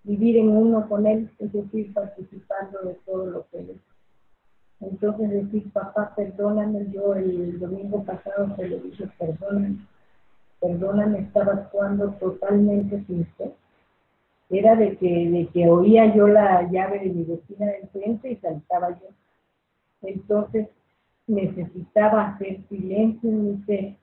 vivir en uno con Él, es decir, participando de todo lo que Él es. Entonces decir, papá, perdóname, yo el domingo pasado se lo dije, perdóname, estaba actuando totalmente sin fe. Era de que oía yo la llave de mi vecina del frente y saltaba yo. Entonces necesitaba hacer silencio en mi ser,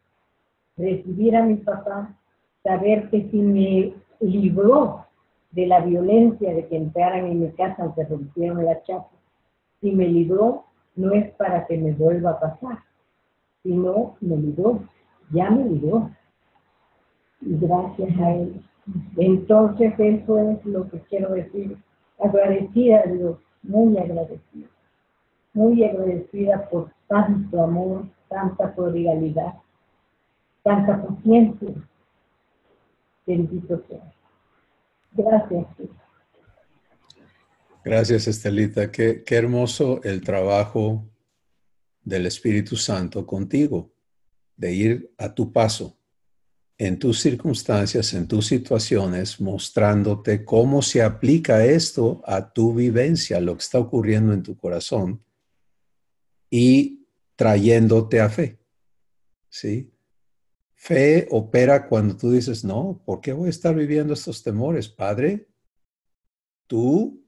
recibir a mi papá, saber que si me libró de la violencia de que entraran en mi casa aunque rompieron la chapa, si me libró, no es para que me vuelva a pasar, sino me libró, ya me libró. Y gracias a Él. Entonces eso es lo que quiero decir. Agradecida a Dios, muy agradecida por tanto amor, tanta prodigalidad, tanta paciencia. Bendito sea. Gracias. Gracias, Estelita. Qué hermoso el trabajo del Espíritu Santo contigo, de ir a tu paso, en tus circunstancias, en tus situaciones, mostrándote cómo se aplica esto a tu vivencia, lo que está ocurriendo en tu corazón, y trayéndote a fe, ¿sí? Fe opera cuando tú dices, no, ¿por qué voy a estar viviendo estos temores, Padre? Tú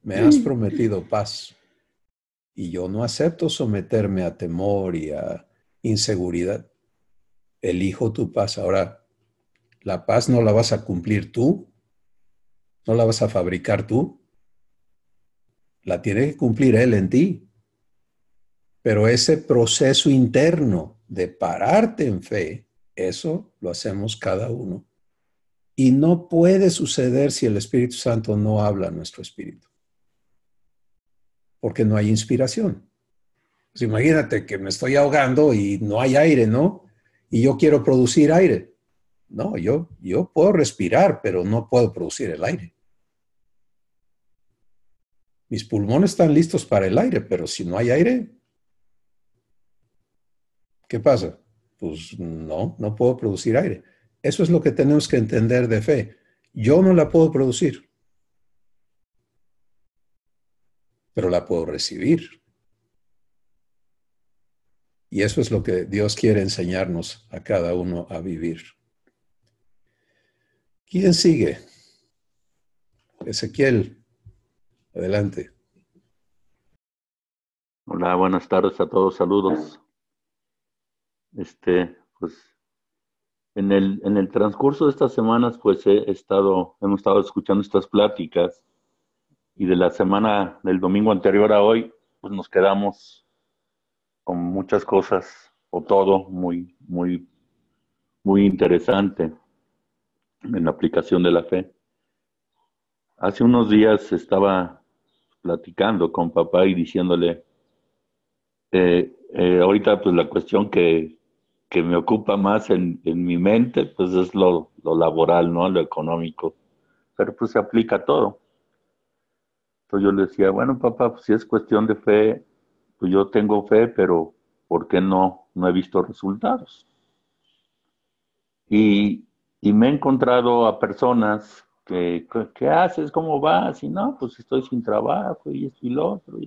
me has prometido paz y yo no acepto someterme a temor y a inseguridad. Elijo tu paz. Ahora, la paz no la vas a cumplir tú, no la vas a fabricar tú, la tiene que cumplir Él en ti. Pero ese proceso interno de pararte en fe, eso lo hacemos cada uno. Y no puede suceder si el Espíritu Santo no habla a nuestro espíritu, porque no hay inspiración. Pues imagínate que me estoy ahogando y no hay aire, ¿no? Y yo quiero producir aire. No, yo puedo respirar, pero no puedo producir el aire. Mis pulmones están listos para el aire, pero si no hay aire, ¿qué pasa? Pues no puedo producir aire. Eso es lo que tenemos que entender de fe. Yo no la puedo producir, pero la puedo recibir. Y eso es lo que Dios quiere enseñarnos a cada uno a vivir. ¿Quién sigue? Ezequiel, adelante. Hola, buenas tardes a todos, saludos. Pues en el transcurso de estas semanas, pues hemos estado escuchando estas pláticas y de la semana del domingo anterior a hoy, pues nos quedamos con muchas cosas o todo muy, muy, muy interesante en la aplicación de la fe. Hace unos días estaba platicando con papá y diciéndole, ahorita pues la cuestión que me ocupa más en mi mente, pues es lo laboral, ¿no? Lo económico. Pero pues se aplica a todo. Entonces yo le decía, bueno, papá, pues si es cuestión de fe, pues yo tengo fe, pero ¿por qué no he visto resultados? Y me he encontrado a personas que ¿qué haces? ¿Cómo vas? Y no, pues estoy sin trabajo y esto y lo otro.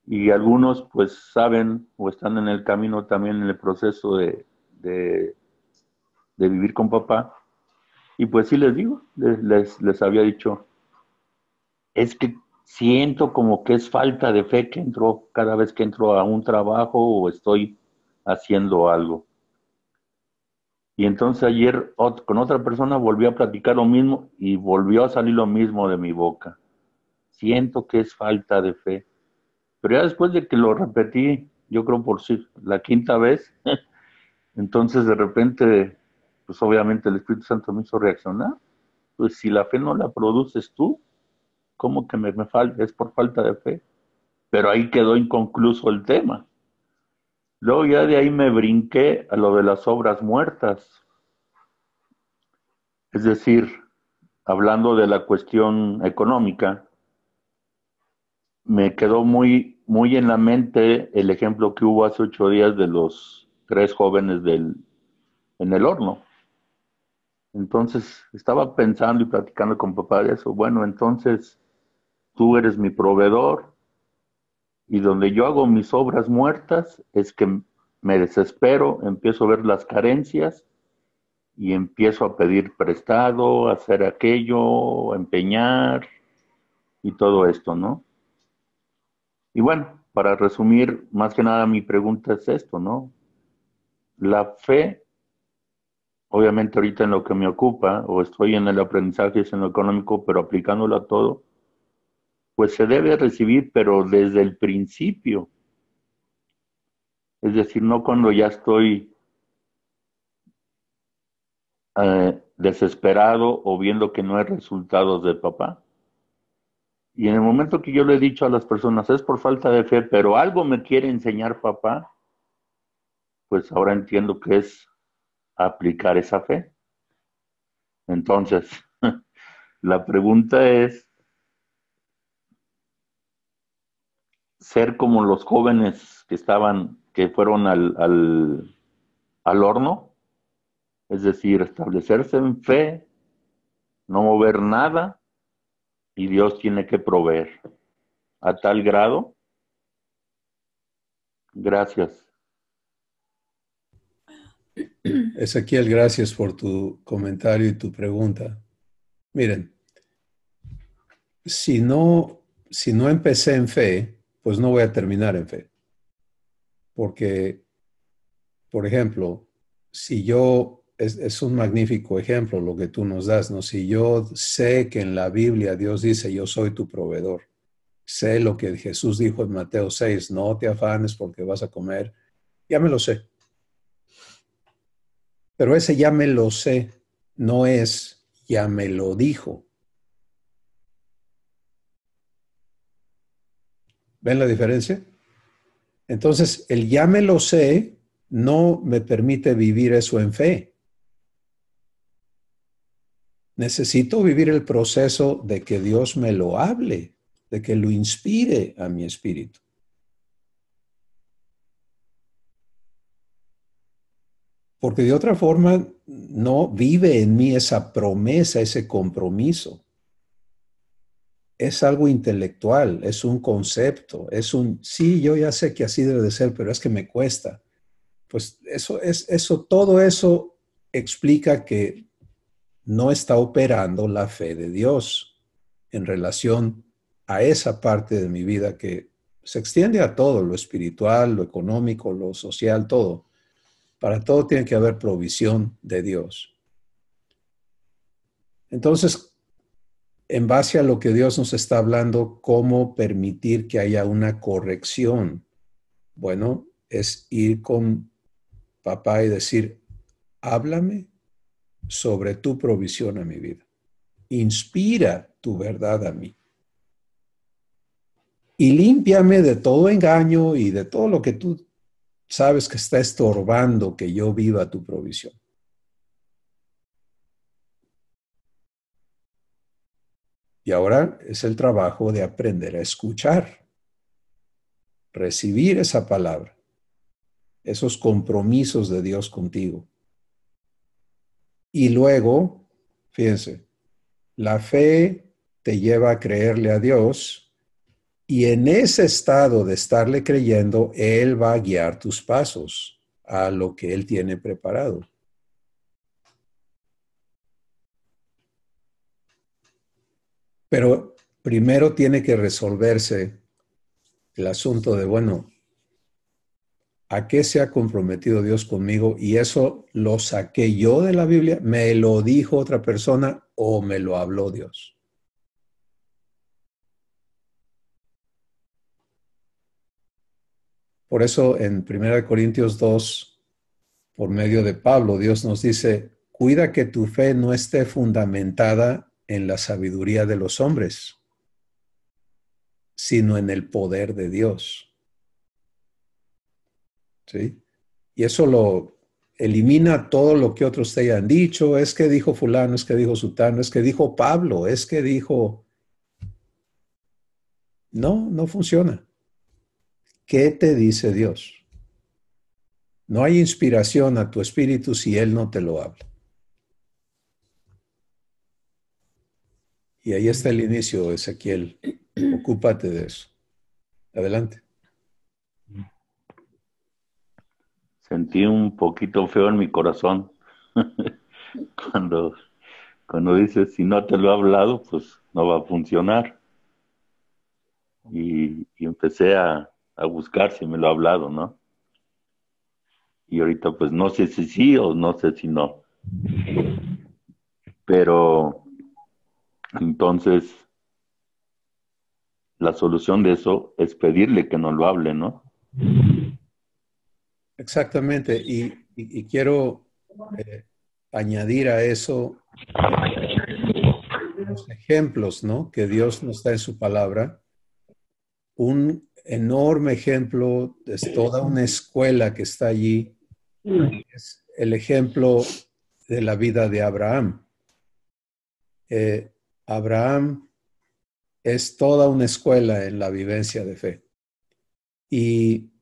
Y algunos pues saben o están en el camino también en el proceso de vivir con papá. Y pues sí les digo, les había dicho, es que siento como que es falta de fe que entro cada vez que entro a un trabajo o estoy haciendo algo. Y entonces ayer con otra persona volví a platicar lo mismo y volvió a salir lo mismo de mi boca. Siento que es falta de fe. Pero ya después de que lo repetí, yo creo por sí, la quinta vez, entonces de repente, pues obviamente el Espíritu Santo me hizo reaccionar. Pues si la fe no la produces tú, ¿cómo que me falta? Es por falta de fe. Pero ahí quedó inconcluso el tema. Luego ya de ahí me brinqué a lo de las obras muertas. Es decir, hablando de la cuestión económica, me quedó muy en la mente el ejemplo que hubo hace 8 días de los 3 jóvenes en el horno. Entonces, estaba pensando y platicando con papá de eso. Bueno, entonces, tú eres mi proveedor y donde yo hago mis obras muertas es que me desespero, empiezo a ver las carencias y empiezo a pedir prestado, a hacer aquello, a empeñar y todo esto, ¿no? Y bueno, para resumir, más que nada mi pregunta es esto, ¿no? La fe, obviamente ahorita en lo que me ocupa, o estoy en el aprendizaje, es en lo económico, pero aplicándolo a todo, pues se debe recibir, pero desde el principio. Es decir, no cuando ya estoy desesperado o viendo que no hay resultados de papá. Y en el momento que yo le he dicho a las personas, es por falta de fe, pero algo me quiere enseñar papá, pues ahora entiendo que es aplicar esa fe. Entonces, la pregunta es, ser como los jóvenes que fueron al horno, es decir, establecerse en fe, no mover nada, y Dios tiene que proveer. A tal grado, gracias. Ezequiel, gracias por tu comentario y tu pregunta. Miren, si no empecé en fe, pues no voy a terminar en fe. Porque, por ejemplo, es un magnífico ejemplo lo que tú nos das, ¿no? Si yo sé que en la Biblia Dios dice, yo soy tu proveedor, sé lo que Jesús dijo en Mateo 6, no te afanes porque vas a comer, ya me lo sé. Pero ese ya me lo sé, no es ya me lo dijo. ¿Ven la diferencia? Entonces, el ya me lo sé no me permite vivir eso en fe. Necesito vivir el proceso de que Dios me lo hable, de que lo inspire a mi espíritu. Porque de otra forma no vive en mí esa promesa, ese compromiso. Es algo intelectual, es un concepto, sí, yo ya sé que así debe de ser, pero es que me cuesta. Pues todo eso explica que no está operando la fe de Dios en relación a esa parte de mi vida que se extiende a todo, lo espiritual, lo económico, lo social, todo. Para todo tiene que haber provisión de Dios. Entonces, en base a lo que Dios nos está hablando, ¿cómo permitir que haya una corrección? Bueno, es ir con papá y decir, háblame sobre tu provisión a mi vida. Inspira tu verdad a mí. Y límpiame de todo engaño y de todo lo que tú sabes que está estorbando que yo viva tu provisión. Y ahora es el trabajo de aprender a escuchar, recibir esa palabra, esos compromisos de Dios contigo. Y luego, fíjense, la fe te lleva a creerle a Dios y en ese estado de estarle creyendo, Él va a guiar tus pasos a lo que Él tiene preparado. Pero primero tiene que resolverse el asunto de, bueno, ¿a qué se ha comprometido Dios conmigo? Y eso lo saqué yo de la Biblia, me lo dijo otra persona o me lo habló Dios. Por eso en 1 Corintios 2, por medio de Pablo, Dios nos dice, cuida que tu fe no esté fundamentada en la sabiduría de los hombres, sino en el poder de Dios. ¿Sí? Y eso lo elimina todo lo que otros te hayan dicho. Es que dijo fulano, es que dijo sutano, es que dijo Pablo, es que dijo... No, no funciona. ¿Qué te dice Dios? No hay inspiración a tu espíritu si Él no te lo habla. Y ahí está el inicio, Ezequiel. Ocúpate de eso. Adelante. Sentí un poquito feo en mi corazón cuando dices, si no te lo he hablado, pues no va a funcionar. Y empecé a buscar si me lo ha hablado, ¿no? Y ahorita pues no sé si sí o no sé si no. Pero entonces la solución de eso es pedirle que nos lo hable, ¿no? Exactamente. Y quiero añadir a eso los ejemplos, ¿no? Que Dios nos da en su palabra. Un enorme ejemplo de toda una escuela que está allí es el ejemplo de la vida de Abraham. Abraham es toda una escuela en la vivencia de fe. Y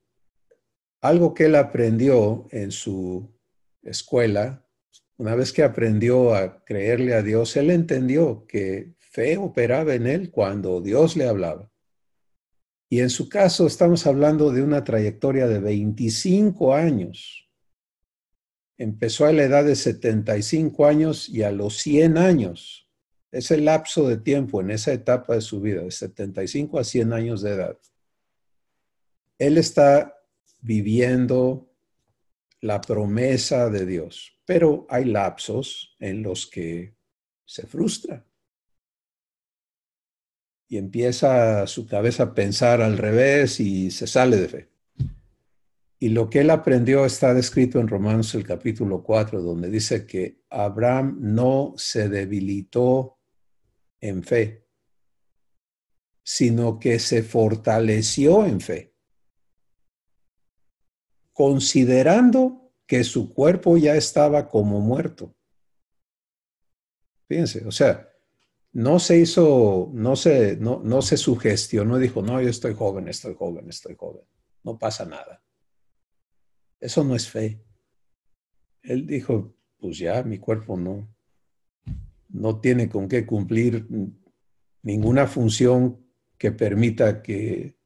algo que él aprendió en su escuela, una vez que aprendió a creerle a Dios, él entendió que fe operaba en él cuando Dios le hablaba. Y en su caso estamos hablando de una trayectoria de 25 años. Empezó a la edad de 75 años y a los 100 años. Ese lapso de tiempo en esa etapa de su vida, de 75 a 100 años de edad. Él está viviendo la promesa de Dios, pero hay lapsos en los que se frustra y empieza su cabeza a pensar al revés y se sale de fe. Y lo que él aprendió está descrito en Romanos el capítulo 4, donde dice que Abraham no se debilitó en fe, sino que se fortaleció en fe, considerando que su cuerpo ya estaba como muerto. Fíjense, o sea, no se hizo, no se sugestionó, dijo, no, yo estoy joven, no pasa nada. Eso no es fe. Él dijo, pues ya, mi cuerpo no tiene con qué cumplir ninguna función que permita que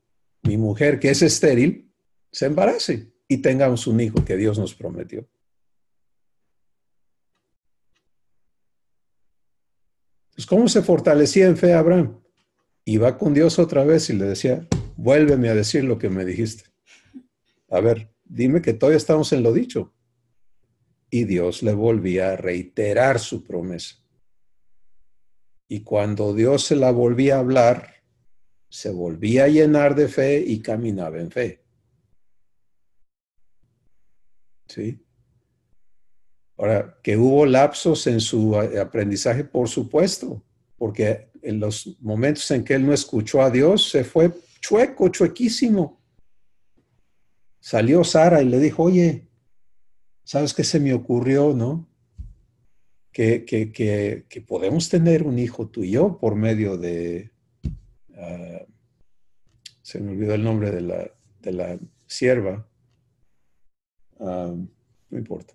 mi mujer, que es estéril, se embarace y tengamos un hijo que Dios nos prometió. Pues, ¿cómo se fortalecía en fe Abraham? Iba con Dios otra vez y le decía, vuélveme a decir lo que me dijiste. A ver, dime que todavía estamos en lo dicho. Y Dios le volvía a reiterar su promesa. Y cuando Dios se la volvía a hablar, se volvía a llenar de fe y caminaba en fe. ¿Sí? Ahora, que hubo lapsos en su aprendizaje, por supuesto, porque en los momentos en que él no escuchó a Dios, se fue chuequísimo. Salió Sara y le dijo, oye, ¿sabes qué se me ocurrió, no? Que podemos tener un hijo tú y yo por medio de, se me olvidó el nombre de la sierva, no importa.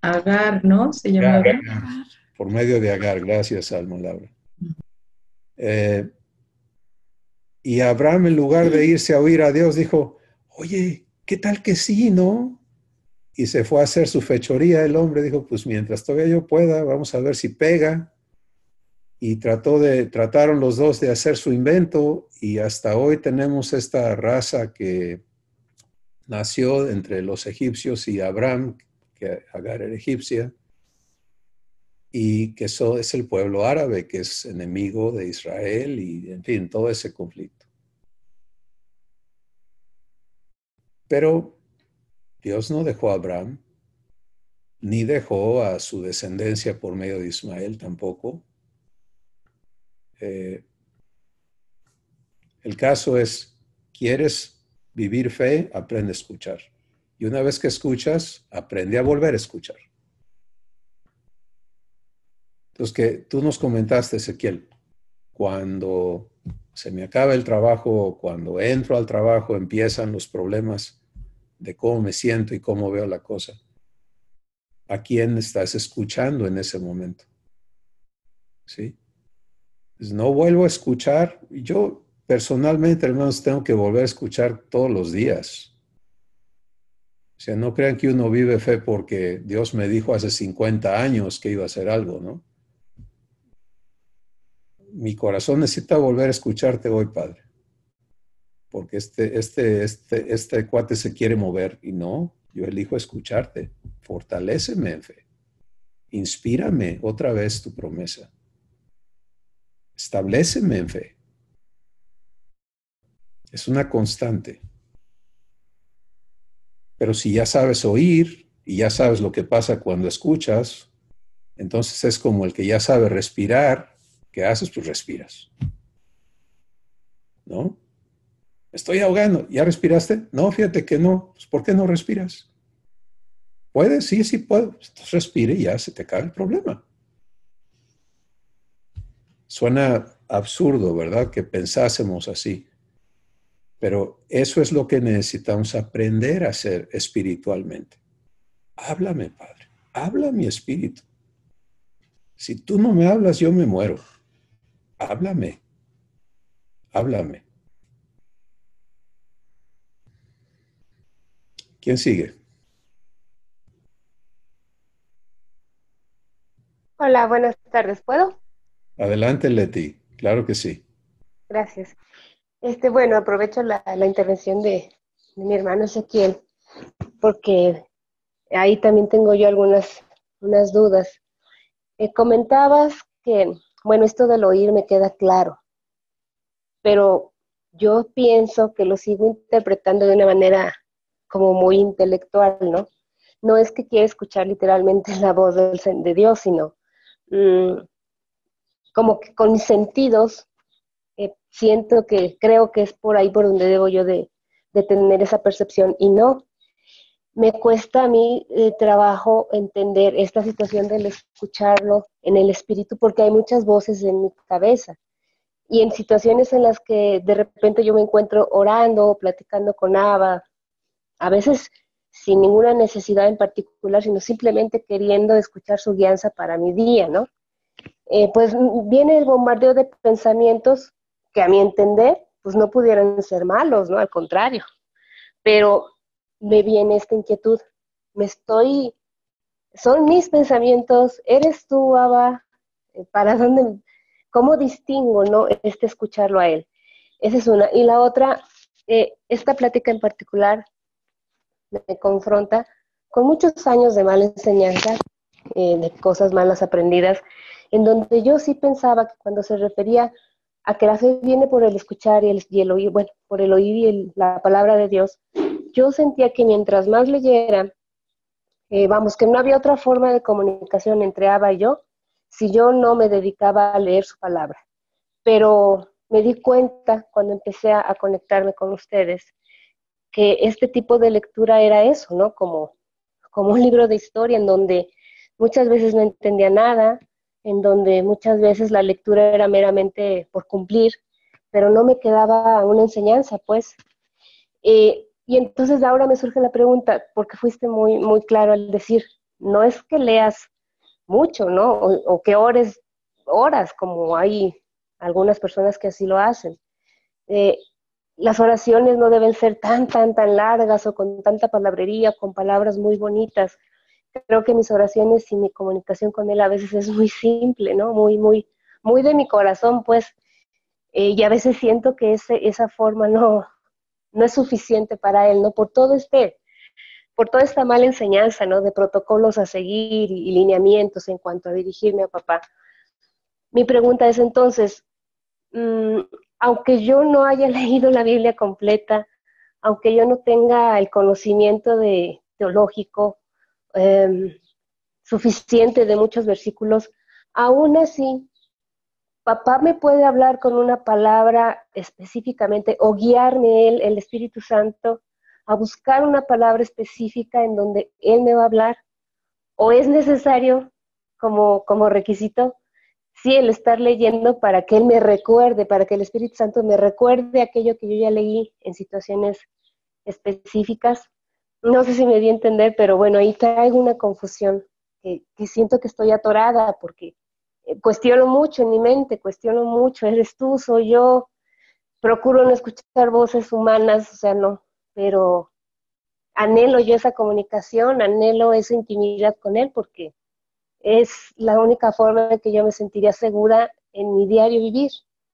Agar, ¿no? Se llama Agar. Por medio de Agar, gracias, Alma Laura. Y Abraham, en lugar de irse a oír a Dios, dijo, oye, ¿qué tal que sí, no? Y se fue a hacer su fechoría. El hombre dijo, pues mientras todavía yo pueda, vamos a ver si pega. Y trataron los dos de hacer su invento y hasta hoy tenemos esta raza que nació entre los egipcios y Abraham, que Agar era egipcia, y que eso es el pueblo árabe, que es enemigo de Israel y, en fin, todo ese conflicto. Pero Dios no dejó a Abraham, ni dejó a su descendencia por medio de Ismael tampoco. El caso es, ¿quieres vivir fe? Aprende a escuchar. Y una vez que escuchas, aprende a volver a escuchar. Entonces, que tú nos comentaste, Ezequiel, cuando se me acaba el trabajo, cuando entro al trabajo, empiezan los problemas de cómo me siento y cómo veo la cosa. ¿A quién estás escuchando en ese momento? ¿Sí? Pues no vuelvo a escuchar. Yo personalmente, hermanos, tengo que volver a escuchar todos los días. O sea, no crean que uno vive fe porque Dios me dijo hace 50 años que iba a hacer algo, ¿no? Mi corazón necesita volver a escucharte hoy, Padre. Porque este cuate se quiere mover y no, yo elijo escucharte. Fortaléceme en fe. Inspírame otra vez tu promesa. Establéceme en fe. Es una constante. Pero si ya sabes oír y ya sabes lo que pasa cuando escuchas, entonces es como el que ya sabe respirar. ¿Qué haces? Pues respiras. ¿No? Me estoy ahogando. ¿Ya respiraste? No, fíjate que no. Pues, ¿por qué no respiras? ¿Puedes? Sí, sí puedo. Entonces respire y ya se te acaba el problema. Suena absurdo, ¿verdad? Que pensásemos así. Pero eso es lo que necesitamos aprender a hacer espiritualmente. Háblame, Padre. Habla mi espíritu. Si tú no me hablas, yo me muero. Háblame. Háblame. ¿Quién sigue? Hola, buenas tardes. ¿Puedo? Adelante, Leti. Claro que sí. Gracias. Bueno, aprovecho la intervención de mi hermano Ezequiel, porque ahí también tengo yo unas dudas. Comentabas que, bueno, esto del oír me queda claro, pero yo pienso que lo sigo interpretando de una manera como muy intelectual, ¿no? No es que quiera escuchar literalmente la voz de Dios, sino mm, como que con mis sentidos siento que creo que es por ahí por donde debo yo de tener esa percepción y no. Me cuesta a mí trabajo entender esta situación del escucharlo en el espíritu porque hay muchas voces en mi cabeza y en situaciones en las que de repente yo me encuentro orando o platicando con Abba, a veces sin ninguna necesidad en particular, sino simplemente queriendo escuchar su guianza para mi día, ¿no? Pues viene el bombardeo de pensamientos que a mi entender, pues no pudieran ser malos, ¿no? Al contrario, pero me viene esta inquietud, son mis pensamientos, eres tú, Abba, ¿para dónde, cómo distingo, ¿no? Escucharlo a él? Esa es una. Y la otra, esta plática en particular me confronta con muchos años de mala enseñanza, de cosas malas aprendidas, en donde yo sí pensaba que cuando se refería a que la fe viene por el escuchar y el oír, bueno, por el oír y la palabra de Dios, yo sentía que mientras más leyera, vamos, que no había otra forma de comunicación entre Abba y yo, si yo no me dedicaba a leer su palabra. Pero me di cuenta cuando empecé a conectarme con ustedes, que este tipo de lectura era eso, ¿no? Como un libro de historia en donde muchas veces no entendía nada, en donde muchas veces la lectura era meramente por cumplir, pero no me quedaba una enseñanza, pues. Y entonces ahora me surge la pregunta, porque fuiste muy, muy claro al decir, no es que leas mucho, ¿no? O que ores horas, como hay algunas personas que así lo hacen. Eh, las oraciones no deben ser tan largas o con tanta palabrería, con palabras muy bonitas. Creo que mis oraciones y mi comunicación con él a veces es muy simple, ¿no? Muy de mi corazón, pues. Y a veces siento que esa forma no es suficiente para él, ¿no? Por toda esta mala enseñanza, ¿no? De protocolos a seguir y lineamientos en cuanto a dirigirme a papá. Mi pregunta es entonces, aunque yo no haya leído la Biblia completa, aunque yo no tenga el conocimiento teológico suficiente de muchos versículos, aún así, papá me puede hablar con una palabra específicamente o guiarme él, el Espíritu Santo, a buscar una palabra específica en donde él me va a hablar, o es necesario como requisito, sí, el estar leyendo para que él me recuerde, para que el Espíritu Santo me recuerde aquello que yo ya leí en situaciones específicas. No sé si me di a entender, pero bueno, ahí traigo una confusión que siento que estoy atorada porque cuestiono mucho en mi mente, cuestiono mucho, eres tú, soy yo, procuro no escuchar voces humanas, o sea, no, pero anhelo yo esa comunicación, anhelo esa intimidad con él porque es la única forma en que yo me sentiría segura en mi diario vivir,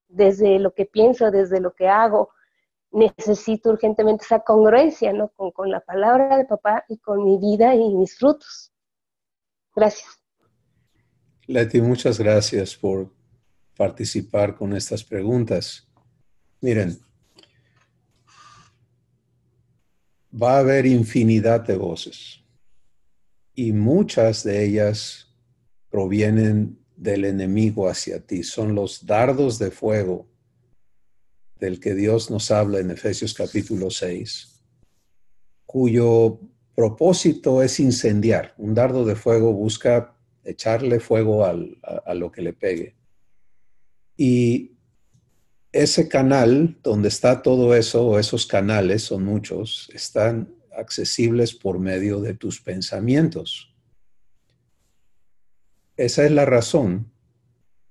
desde lo que pienso, desde lo que hago. Necesito urgentemente esa congruencia, ¿no? Con la palabra de papá y con mi vida y mis frutos. Gracias. Leti, muchas gracias por participar con estas preguntas. Miren, va a haber infinidad de voces y muchas de ellas provienen del enemigo hacia ti. Son los dardos de fuego del que Dios nos habla en Efesios capítulo 6, cuyo propósito es incendiar. Un dardo de fuego busca echarle fuego a lo que le pegue. Y ese canal donde está todo eso, o esos canales, son muchos, están accesibles por medio de tus pensamientos. Esa es la razón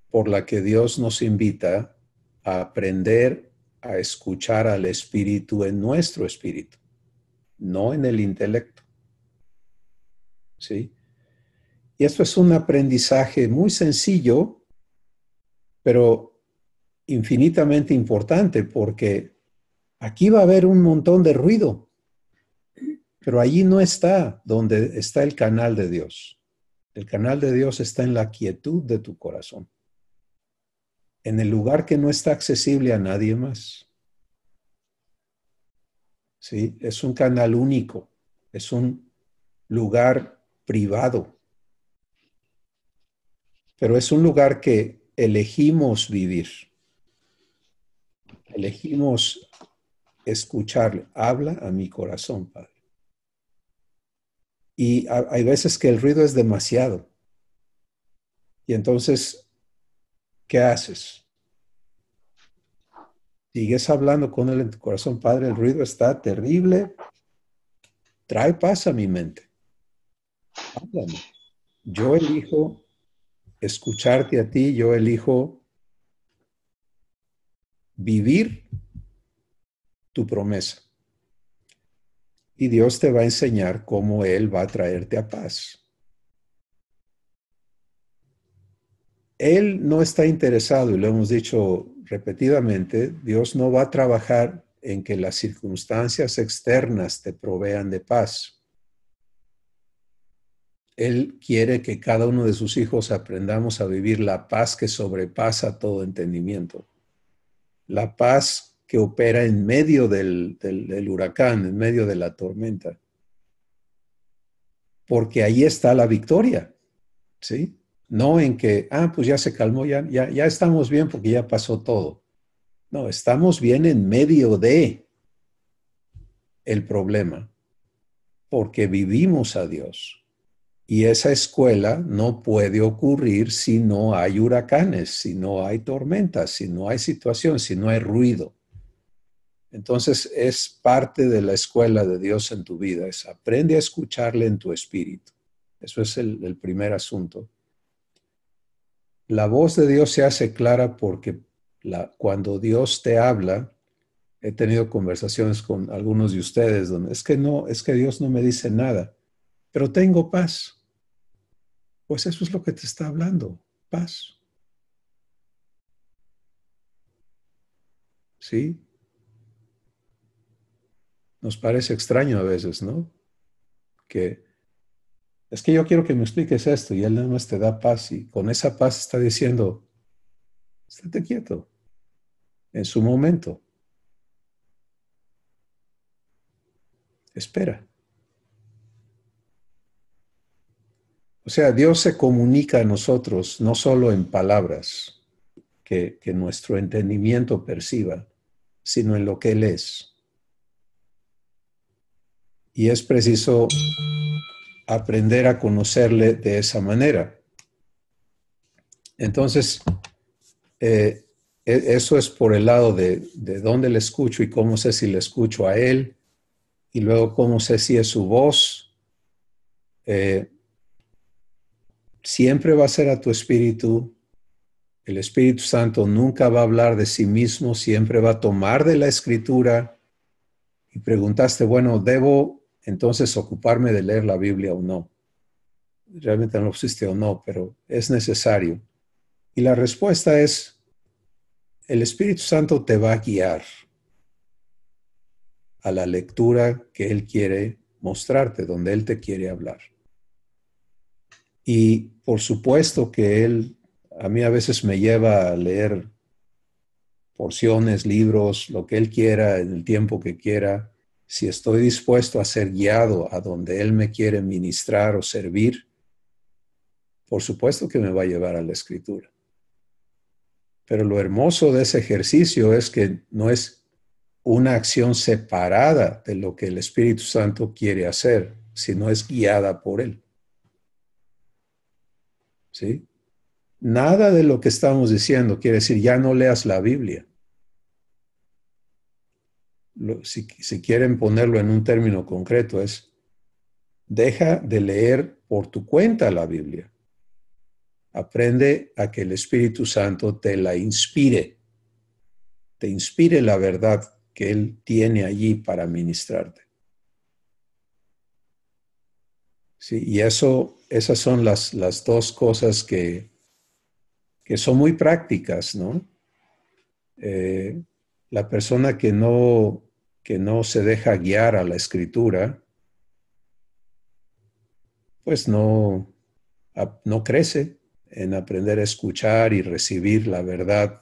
por la que Dios nos invita a aprender a escuchar al Espíritu en nuestro espíritu, no en el intelecto. ¿Sí? Y esto es un aprendizaje muy sencillo, pero infinitamente importante, porque aquí va a haber un montón de ruido, pero allí no está donde está el canal de Dios. El canal de Dios está en la quietud de tu corazón, en el lugar que no está accesible a nadie más. ¿Sí? Es un canal único, es un lugar privado, pero es un lugar que elegimos vivir. Elegimos escucharle. Habla a mi corazón, Padre. Y hay veces que el ruido es demasiado. Y entonces, ¿qué haces? Sigues hablando con él en tu corazón, Padre, el ruido está terrible. Trae paz a mi mente. Háblame. Yo elijo escucharte a ti, yo elijo vivir tu promesa. Y Dios te va a enseñar cómo Él va a traerte a paz. Él no está interesado, y lo hemos dicho repetidamente, Dios no va a trabajar en que las circunstancias externas te provean de paz. Él quiere que cada uno de sus hijos aprendamos a vivir la paz que sobrepasa todo entendimiento. La paz que opera en medio del huracán, en medio de la tormenta. Porque ahí está la victoria, ¿sí? No en que, pues ya se calmó, ya estamos bien porque ya pasó todo. No, estamos bien en medio de el problema, porque vivimos a Dios. Y esa escuela no puede ocurrir si no hay huracanes, si no hay tormentas, si no hay situación, si no hay ruido. Entonces es parte de la escuela de Dios en tu vida, es aprende a escucharle en tu espíritu. Eso es el primer asunto. La voz de Dios se hace clara porque cuando Dios te habla, he tenido conversaciones con algunos de ustedes donde es que Dios no me dice nada, pero tengo paz. Pues eso es lo que te está hablando, paz. ¿Sí? Nos parece extraño a veces, ¿no? Que es que yo quiero que me expliques esto y Él nada más te da paz y con esa paz está diciendo, estate quieto en su momento. espera. O sea, Dios se comunica a nosotros no solo en palabras que nuestro entendimiento perciba, sino en lo que Él es. Y es preciso aprender a conocerle de esa manera. Entonces, eso es por el lado de dónde le escucho y cómo sé si le escucho a Él, y luego cómo sé si es su voz. Siempre va a ser a tu espíritu. El Espíritu Santo nunca va a hablar de sí mismo, siempre va a tomar de la Escritura. Y preguntaste, bueno, ¿debo entonces ocuparme de leer la Biblia o no? Realmente no lo pusiste o no, pero es necesario. Y la respuesta es, el Espíritu Santo te va a guiar a la lectura que Él quiere mostrarte, donde Él te quiere hablar. Y por supuesto que Él a mí a veces me lleva a leer porciones, libros, lo que Él quiera, en el tiempo que quiera. Si estoy dispuesto a ser guiado a donde Él me quiere ministrar o servir, por supuesto que me va a llevar a la Escritura. Pero lo hermoso de ese ejercicio es que no es una acción separada de lo que el Espíritu Santo quiere hacer, sino es guiada por Él. ¿Sí? Nada de lo que estamos diciendo quiere decir ya no leas la Biblia. Si quieren ponerlo en un término concreto, es deja de leer por tu cuenta la Biblia. Aprende a que el Espíritu Santo te la inspire, te inspire la verdad que Él tiene allí para ministrarte. Sí, y esas son las dos cosas que son muy prácticas, ¿no? La persona que no se deja guiar a la Escritura, pues no crece en aprender a escuchar y recibir la verdad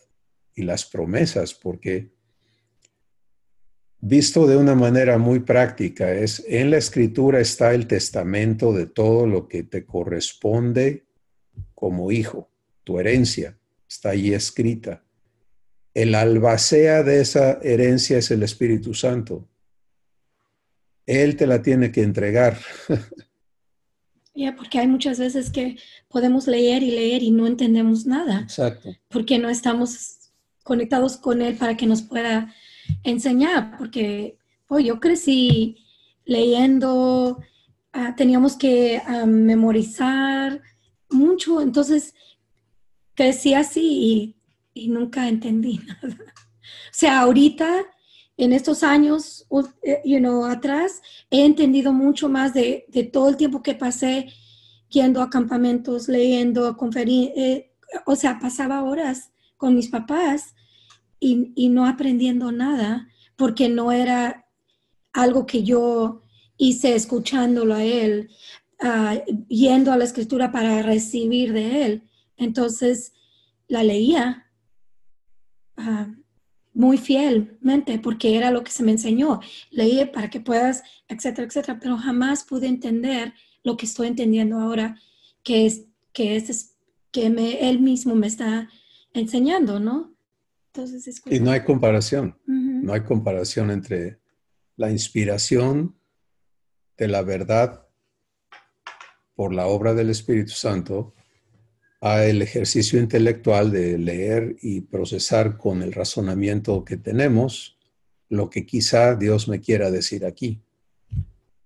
y las promesas, porque visto de una manera muy práctica, en la Escritura está el testamento de todo lo que te corresponde como hijo, tu herencia, está allí escrita. El albacea de esa herencia es el Espíritu Santo. Él te la tiene que entregar. Porque hay muchas veces que podemos leer y no entendemos nada. Exacto. Porque no estamos conectados con Él para que nos pueda enseñar. Porque yo crecí leyendo, teníamos que memorizar mucho, entonces crecí así y nunca entendí nada. O sea, ahorita, en estos años, atrás, he entendido mucho más de todo el tiempo que pasé yendo a campamentos, leyendo, conferencias, o sea, pasaba horas con mis papás y no aprendiendo nada, porque no era algo que yo hice escuchándolo a él, yendo a la escritura para recibir de él. Entonces, la leía muy fielmente porque era lo que se me enseñó. Leí para que puedas, etcétera, etcétera, pero jamás pude entender lo que estoy entendiendo ahora, él mismo me está enseñando, ¿no? Entonces es Y no hay comparación. Uh-huh. No hay comparación entre la inspiración de la verdad por la obra del Espíritu Santo a el ejercicio intelectual de leer y procesar con el razonamiento que tenemos lo que quizá Dios me quiera decir aquí.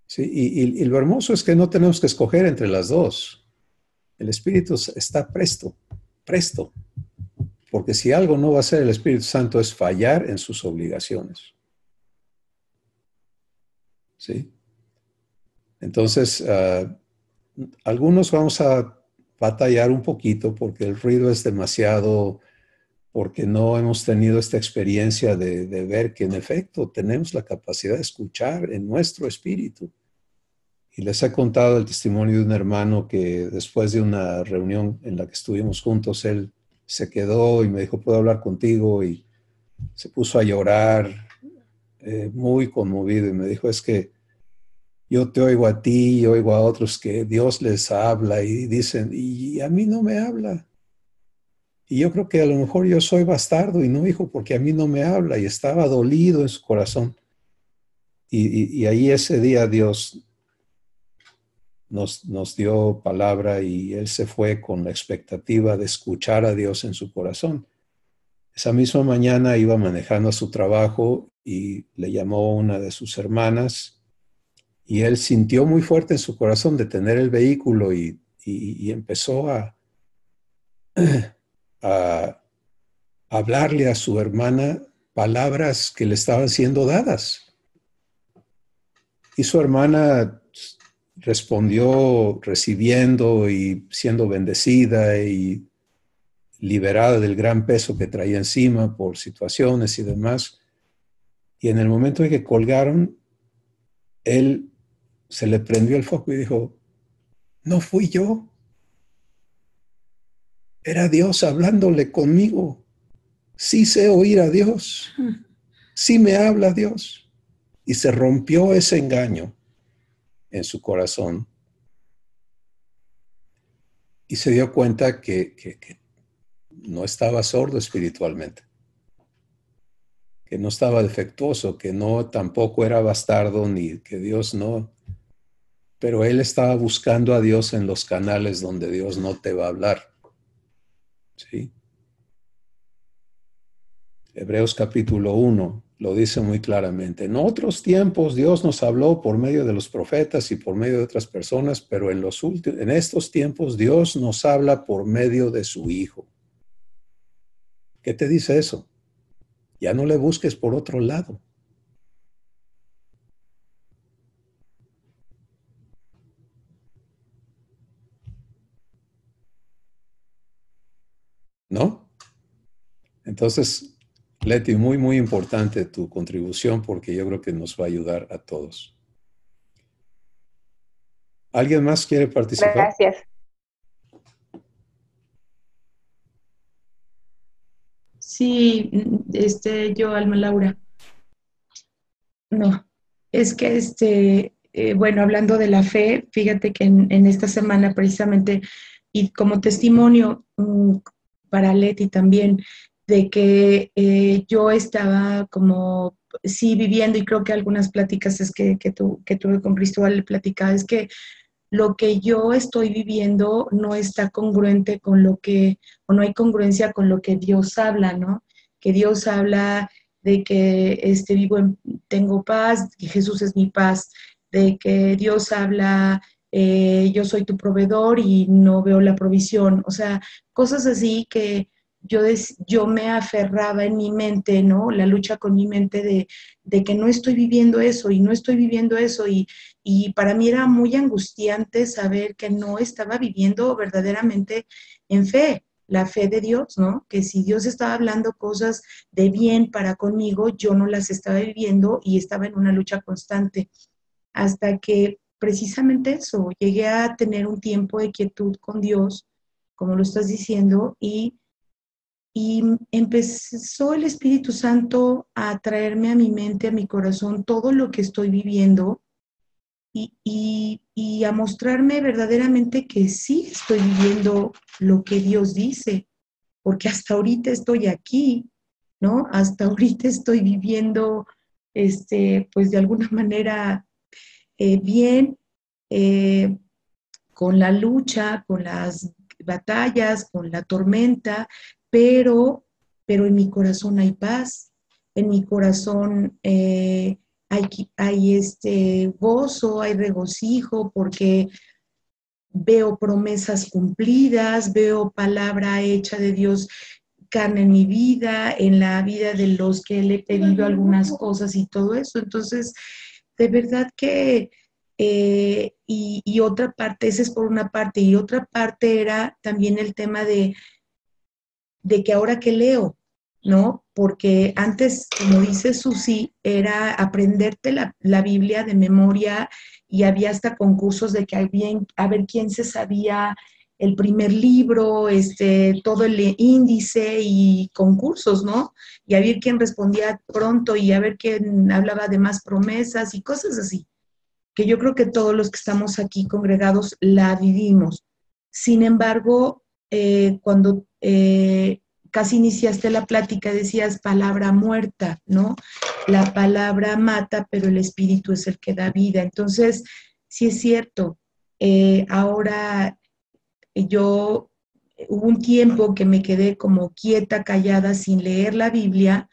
¿Sí? Y lo hermoso es que no tenemos que escoger entre las dos. El Espíritu está presto, porque si algo no va a hacer el Espíritu Santo es fallar en sus obligaciones. ¿Sí? Entonces, algunos vamos a batallar un poquito porque el ruido es demasiado, porque no hemos tenido esta experiencia de ver que en efecto tenemos la capacidad de escuchar en nuestro espíritu. Y les he contado el testimonio de un hermano que después de una reunión en la que estuvimos juntos, él se quedó y me dijo, ¿puedo hablar contigo? Y se puso a llorar, muy conmovido, y me dijo, es que yo te oigo a ti y oigo a otros que Dios les habla y dicen, y a mí no me habla. Y yo creo que a lo mejor yo soy bastardo y no hijo porque a mí no me habla, y estaba dolido en su corazón. Y ahí ese día Dios nos dio palabra y él se fue con la expectativa de escuchar a Dios en su corazón. Esa misma mañana iba manejando a su trabajo y le llamó una de sus hermanas y él sintió muy fuerte en su corazón detener el vehículo y empezó a hablarle a su hermana palabras que le estaban siendo dadas. Y su hermana respondió recibiendo y siendo bendecida y liberada del gran peso que traía encima por situaciones y demás. Y en el momento en que colgaron, él se le prendió el foco y dijo, no fui yo, era Dios hablándole conmigo. Sí sé oír a Dios, sí me habla Dios. Y se rompió ese engaño en su corazón y se dio cuenta que no estaba sordo espiritualmente, que no estaba defectuoso, que no tampoco era bastardo, ni que Dios no, pero él estaba buscando a Dios en los canales donde Dios no te va a hablar. ¿Sí? Hebreos capítulo 1 lo dice muy claramente. En otros tiempos Dios nos habló por medio de los profetas y por medio de otras personas, pero en estos tiempos Dios nos habla por medio de su Hijo. ¿Qué te dice eso? Ya no le busques por otro lado. ¿No? Entonces, Leti, muy, muy importante tu contribución porque yo creo que nos va a ayudar a todos. ¿Alguien más quiere participar? Gracias. Sí, yo, Alma Laura. No, es que bueno, hablando de la fe, fíjate que en esta semana precisamente, y como testimonio para Leti también, de que yo estaba como, sí, viviendo, y creo que algunas pláticas es que tuve con Cristóbal, le platicaba, es que lo que yo estoy viviendo no está congruente con lo que, o no hay congruencia con lo que Dios habla, ¿no? Que Dios habla de que tengo paz, que Jesús es mi paz, de que Dios habla, yo soy tu proveedor y no veo la provisión, o sea, cosas así que yo me aferraba en mi mente, ¿no? La lucha con mi mente de que no estoy viviendo eso y no estoy viviendo eso y para mí era muy angustiante saber que no estaba viviendo verdaderamente en fe, la fe de Dios, ¿no? Que si Dios estaba hablando cosas de bien para conmigo, yo no las estaba viviendo y estaba en una lucha constante. Hasta que precisamente eso, llegué a tener un tiempo de quietud con Dios, como lo estás diciendo, y empezó el Espíritu Santo a traerme a mi mente, a mi corazón, todo lo que estoy viviendo y a mostrarme verdaderamente que sí estoy viviendo lo que Dios dice, porque hasta ahorita estoy aquí, ¿no? Hasta ahorita estoy viviendo, pues de alguna manera bien, eh, con la lucha, con las batallas, con la tormenta, pero, pero en mi corazón hay paz, en mi corazón hay gozo, hay regocijo, porque veo promesas cumplidas, veo palabra hecha de Dios carne en mi vida, en la vida de los que le he pedido algunas cosas y todo eso. Entonces, de verdad que, y otra parte, esa es por una parte, y otra parte era también el tema de que ahora que leo, ¿no? Porque antes, como dice Susi, era aprenderte la Biblia de memoria y había hasta concursos de que a ver quién se sabía el primer libro, todo el índice y concursos, ¿no? Y a ver quién respondía pronto y a ver quién hablaba de más promesas y cosas así. que yo creo que todos los que estamos aquí congregados la vivimos. Sin embargo, cuando casi iniciaste la plática, decías palabra muerta, ¿no? La palabra mata, pero el espíritu es el que da vida. Entonces, sí es cierto. Ahora hubo un tiempo que me quedé como quieta, callada, sin leer la Biblia,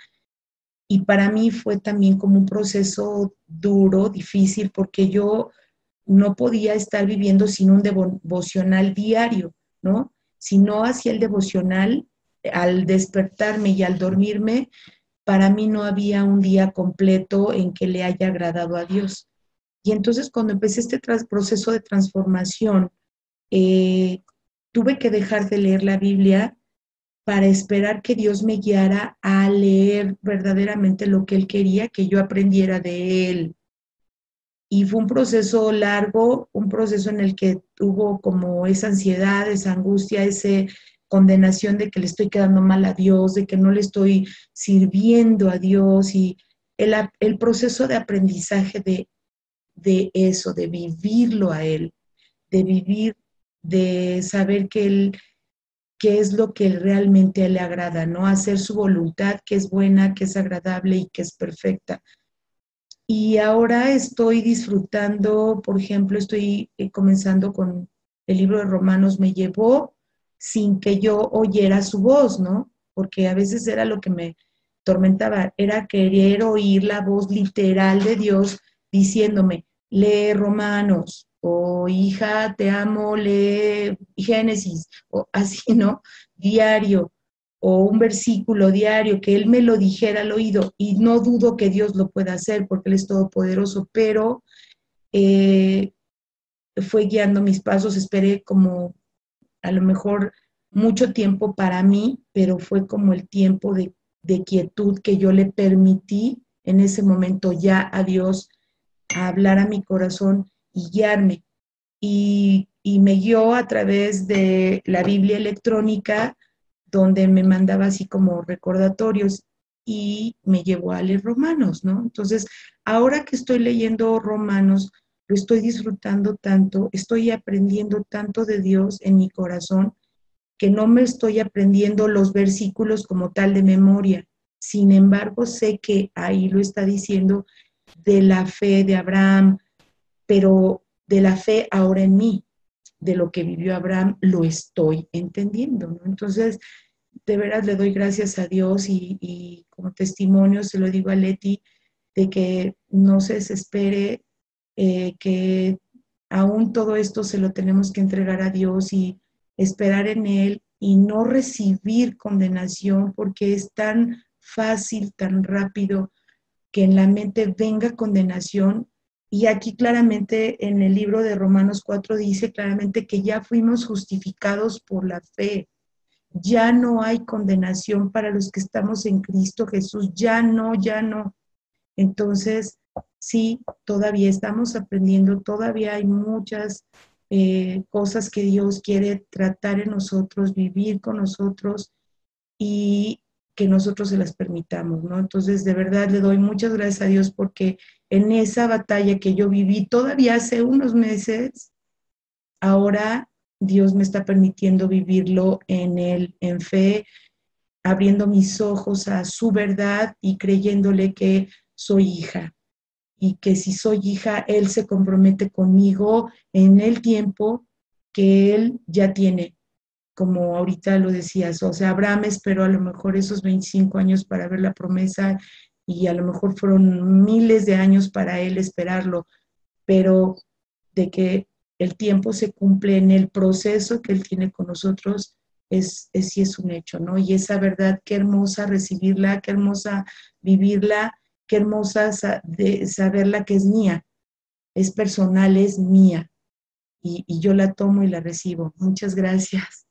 y para mí fue también como un proceso duro, difícil, porque yo no podía estar viviendo sin un devocional diario, ¿no? Si no hacía el devocional, al despertarme y al dormirme, para mí no había un día completo en que le haya agradado a Dios. Y entonces cuando empecé este proceso de transformación, tuve que dejar de leer la Biblia para esperar que Dios me guiara a leer verdaderamente lo que Él quería que yo aprendiera de Él. Y fue un proceso largo, un proceso en el que hubo como esa ansiedad, esa angustia, esa condenación de que le estoy quedando mal a Dios, de que no le estoy sirviendo a Dios, y el proceso de aprendizaje de eso, de vivirlo a Él, de vivir, de saber que Él, qué es lo que realmente le agrada, ¿no? Hacer su voluntad, que es buena, que es agradable y que es perfecta. Y ahora estoy disfrutando, por ejemplo, estoy comenzando con el libro de Romanos. Me llevó sin que yo oyera su voz, ¿no? Porque a veces era lo que me tormentaba, era querer oír la voz literal de Dios diciéndome, lee Romanos, o hija, te amo, lee Génesis, o así, ¿no? Diario, o un versículo diario, que Él me lo dijera al oído, y no dudo que Dios lo pueda hacer porque Él es todopoderoso, pero fue guiando mis pasos. Esperé como a lo mejor mucho tiempo para mí, pero fue como el tiempo de quietud que yo le permití en ese momento ya a Dios a hablar a mi corazón y guiarme. Y me guió a través de la Biblia electrónica, donde me mandaba así como recordatorios, y me llevó a leer Romanos, ¿no? Entonces, ahora que estoy leyendo Romanos, lo estoy disfrutando tanto, estoy aprendiendo tanto de Dios en mi corazón, que no me estoy aprendiendo los versículos como tal de memoria. Sin embargo, sé que ahí lo está diciendo de la fe de Abraham, pero de la fe ahora en mí, de lo que vivió Abraham, lo estoy entendiendo, ¿no? Entonces, de veras le doy gracias a Dios, y como testimonio se lo digo a Leti, de que no se desespere, que aún todo esto se lo tenemos que entregar a Dios y esperar en Él y no recibir condenación, porque es tan fácil, tan rápido que en la mente venga condenación. Y aquí claramente en el libro de Romanos 4 dice claramente que ya fuimos justificados por la fe. Ya no hay condenación para los que estamos en Cristo Jesús. Ya no, ya no. Entonces, sí, todavía estamos aprendiendo, todavía hay muchas cosas que Dios quiere tratar en nosotros, vivir con nosotros, y que nosotros se las permitamos, ¿no? Entonces, de verdad, le doy muchas gracias a Dios, porque en esa batalla que yo viví todavía hace unos meses, ahora Dios me está permitiendo vivirlo en Él, en fe, abriendo mis ojos a su verdad y creyéndole que soy hija, y que si soy hija, Él se compromete conmigo en el tiempo que Él ya tiene, como ahorita lo decías. O sea, Abraham esperó a lo mejor esos 25 años para ver la promesa, y a lo mejor fueron miles de años para él esperarlo, pero de que el tiempo se cumple en el proceso que Él tiene con nosotros, sí es un hecho, ¿no? Y esa verdad, qué hermosa recibirla, qué hermosa vivirla, qué hermosa saberla que es mía, es personal, es mía, y yo la tomo y la recibo. Muchas gracias.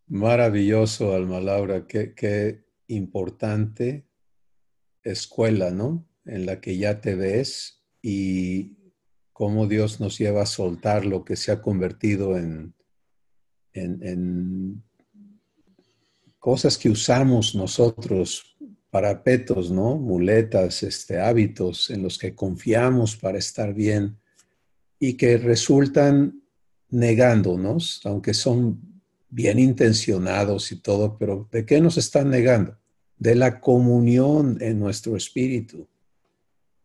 Maravilloso, Alma Laura, qué importante escuela, ¿no? En la que ya te ves, y cómo Dios nos lleva a soltar lo que se ha convertido en cosas que usamos nosotros parapetos, ¿no? Muletas, hábitos en los que confiamos para estar bien y que resultan negándonos, aunque son bien intencionados y todo, pero ¿de qué nos están negando? De la comunión en nuestro espíritu,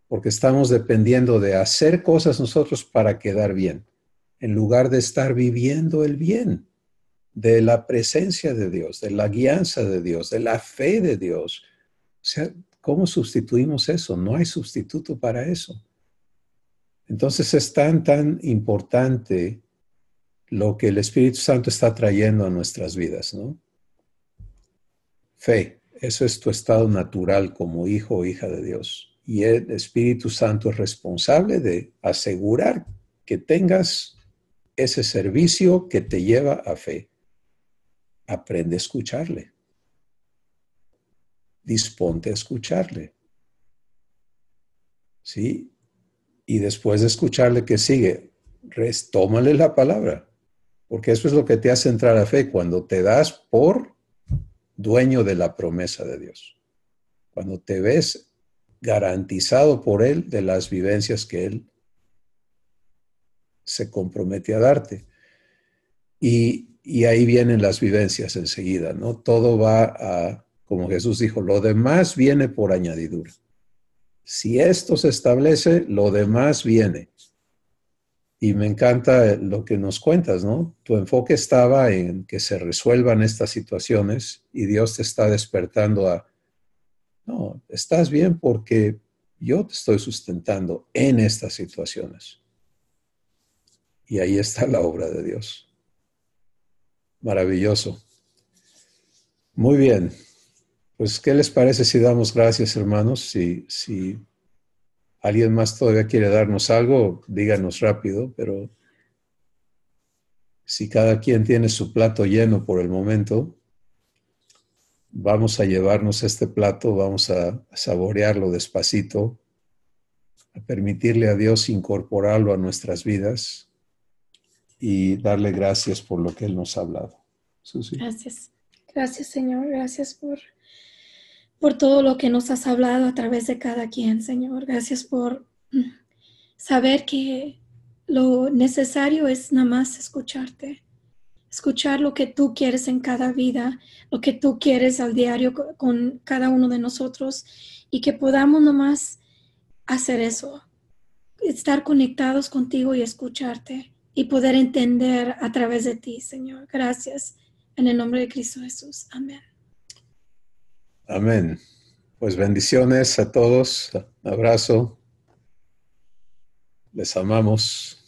porque estamos dependiendo de hacer cosas nosotros para quedar bien, en lugar de estar viviendo el bien, de la presencia de Dios, de la guianza de Dios, de la fe de Dios. O sea, ¿cómo sustituimos eso? No hay sustituto para eso. Entonces es tan importante lo que el Espíritu Santo está trayendo a nuestras vidas, ¿no? Fe, eso es tu estado natural como hijo o hija de Dios. Y el Espíritu Santo es responsable de asegurar que tengas ese servicio que te lleva a fe. Aprende a escucharle. Disponte a escucharle. ¿Sí? Y después de escucharle, ¿qué sigue? Tómale la palabra. Porque eso es lo que te hace entrar a fe, cuando te das por dueño de la promesa de Dios. Cuando te ves garantizado por Él de las vivencias que Él se compromete a darte. Y ahí vienen las vivencias enseguida, ¿no? Todo va a, como Jesús dijo, lo demás viene por añadidura. Si esto se establece, lo demás viene. Y me encanta lo que nos cuentas, ¿no? Tu enfoque estaba en que se resuelvan estas situaciones y Dios te está despertando a, no, estás bien porque yo te estoy sustentando en estas situaciones. Y ahí está la obra de Dios. Maravilloso. Muy bien. Pues, ¿qué les parece si damos gracias, hermanos? Si alguien más todavía quiere darnos algo, díganos rápido, pero si cada quien tiene su plato lleno por el momento, vamos a llevarnos este plato, vamos a saborearlo despacito, a permitirle a Dios incorporarlo a nuestras vidas y darle gracias por lo que Él nos ha hablado. Susi. Gracias. Gracias, Señor. Gracias por todo lo que nos has hablado a través de cada quien, Señor. Gracias por saber que lo necesario es nada más escucharte. Escuchar lo que tú quieres en cada vida, lo que tú quieres al diario con cada uno de nosotros y que podamos nomás hacer eso, estar conectados contigo y escucharte y poder entender a través de ti, Señor. Gracias. En el nombre de Cristo Jesús. Amén. Amén. Pues bendiciones a todos. Un abrazo. Les amamos.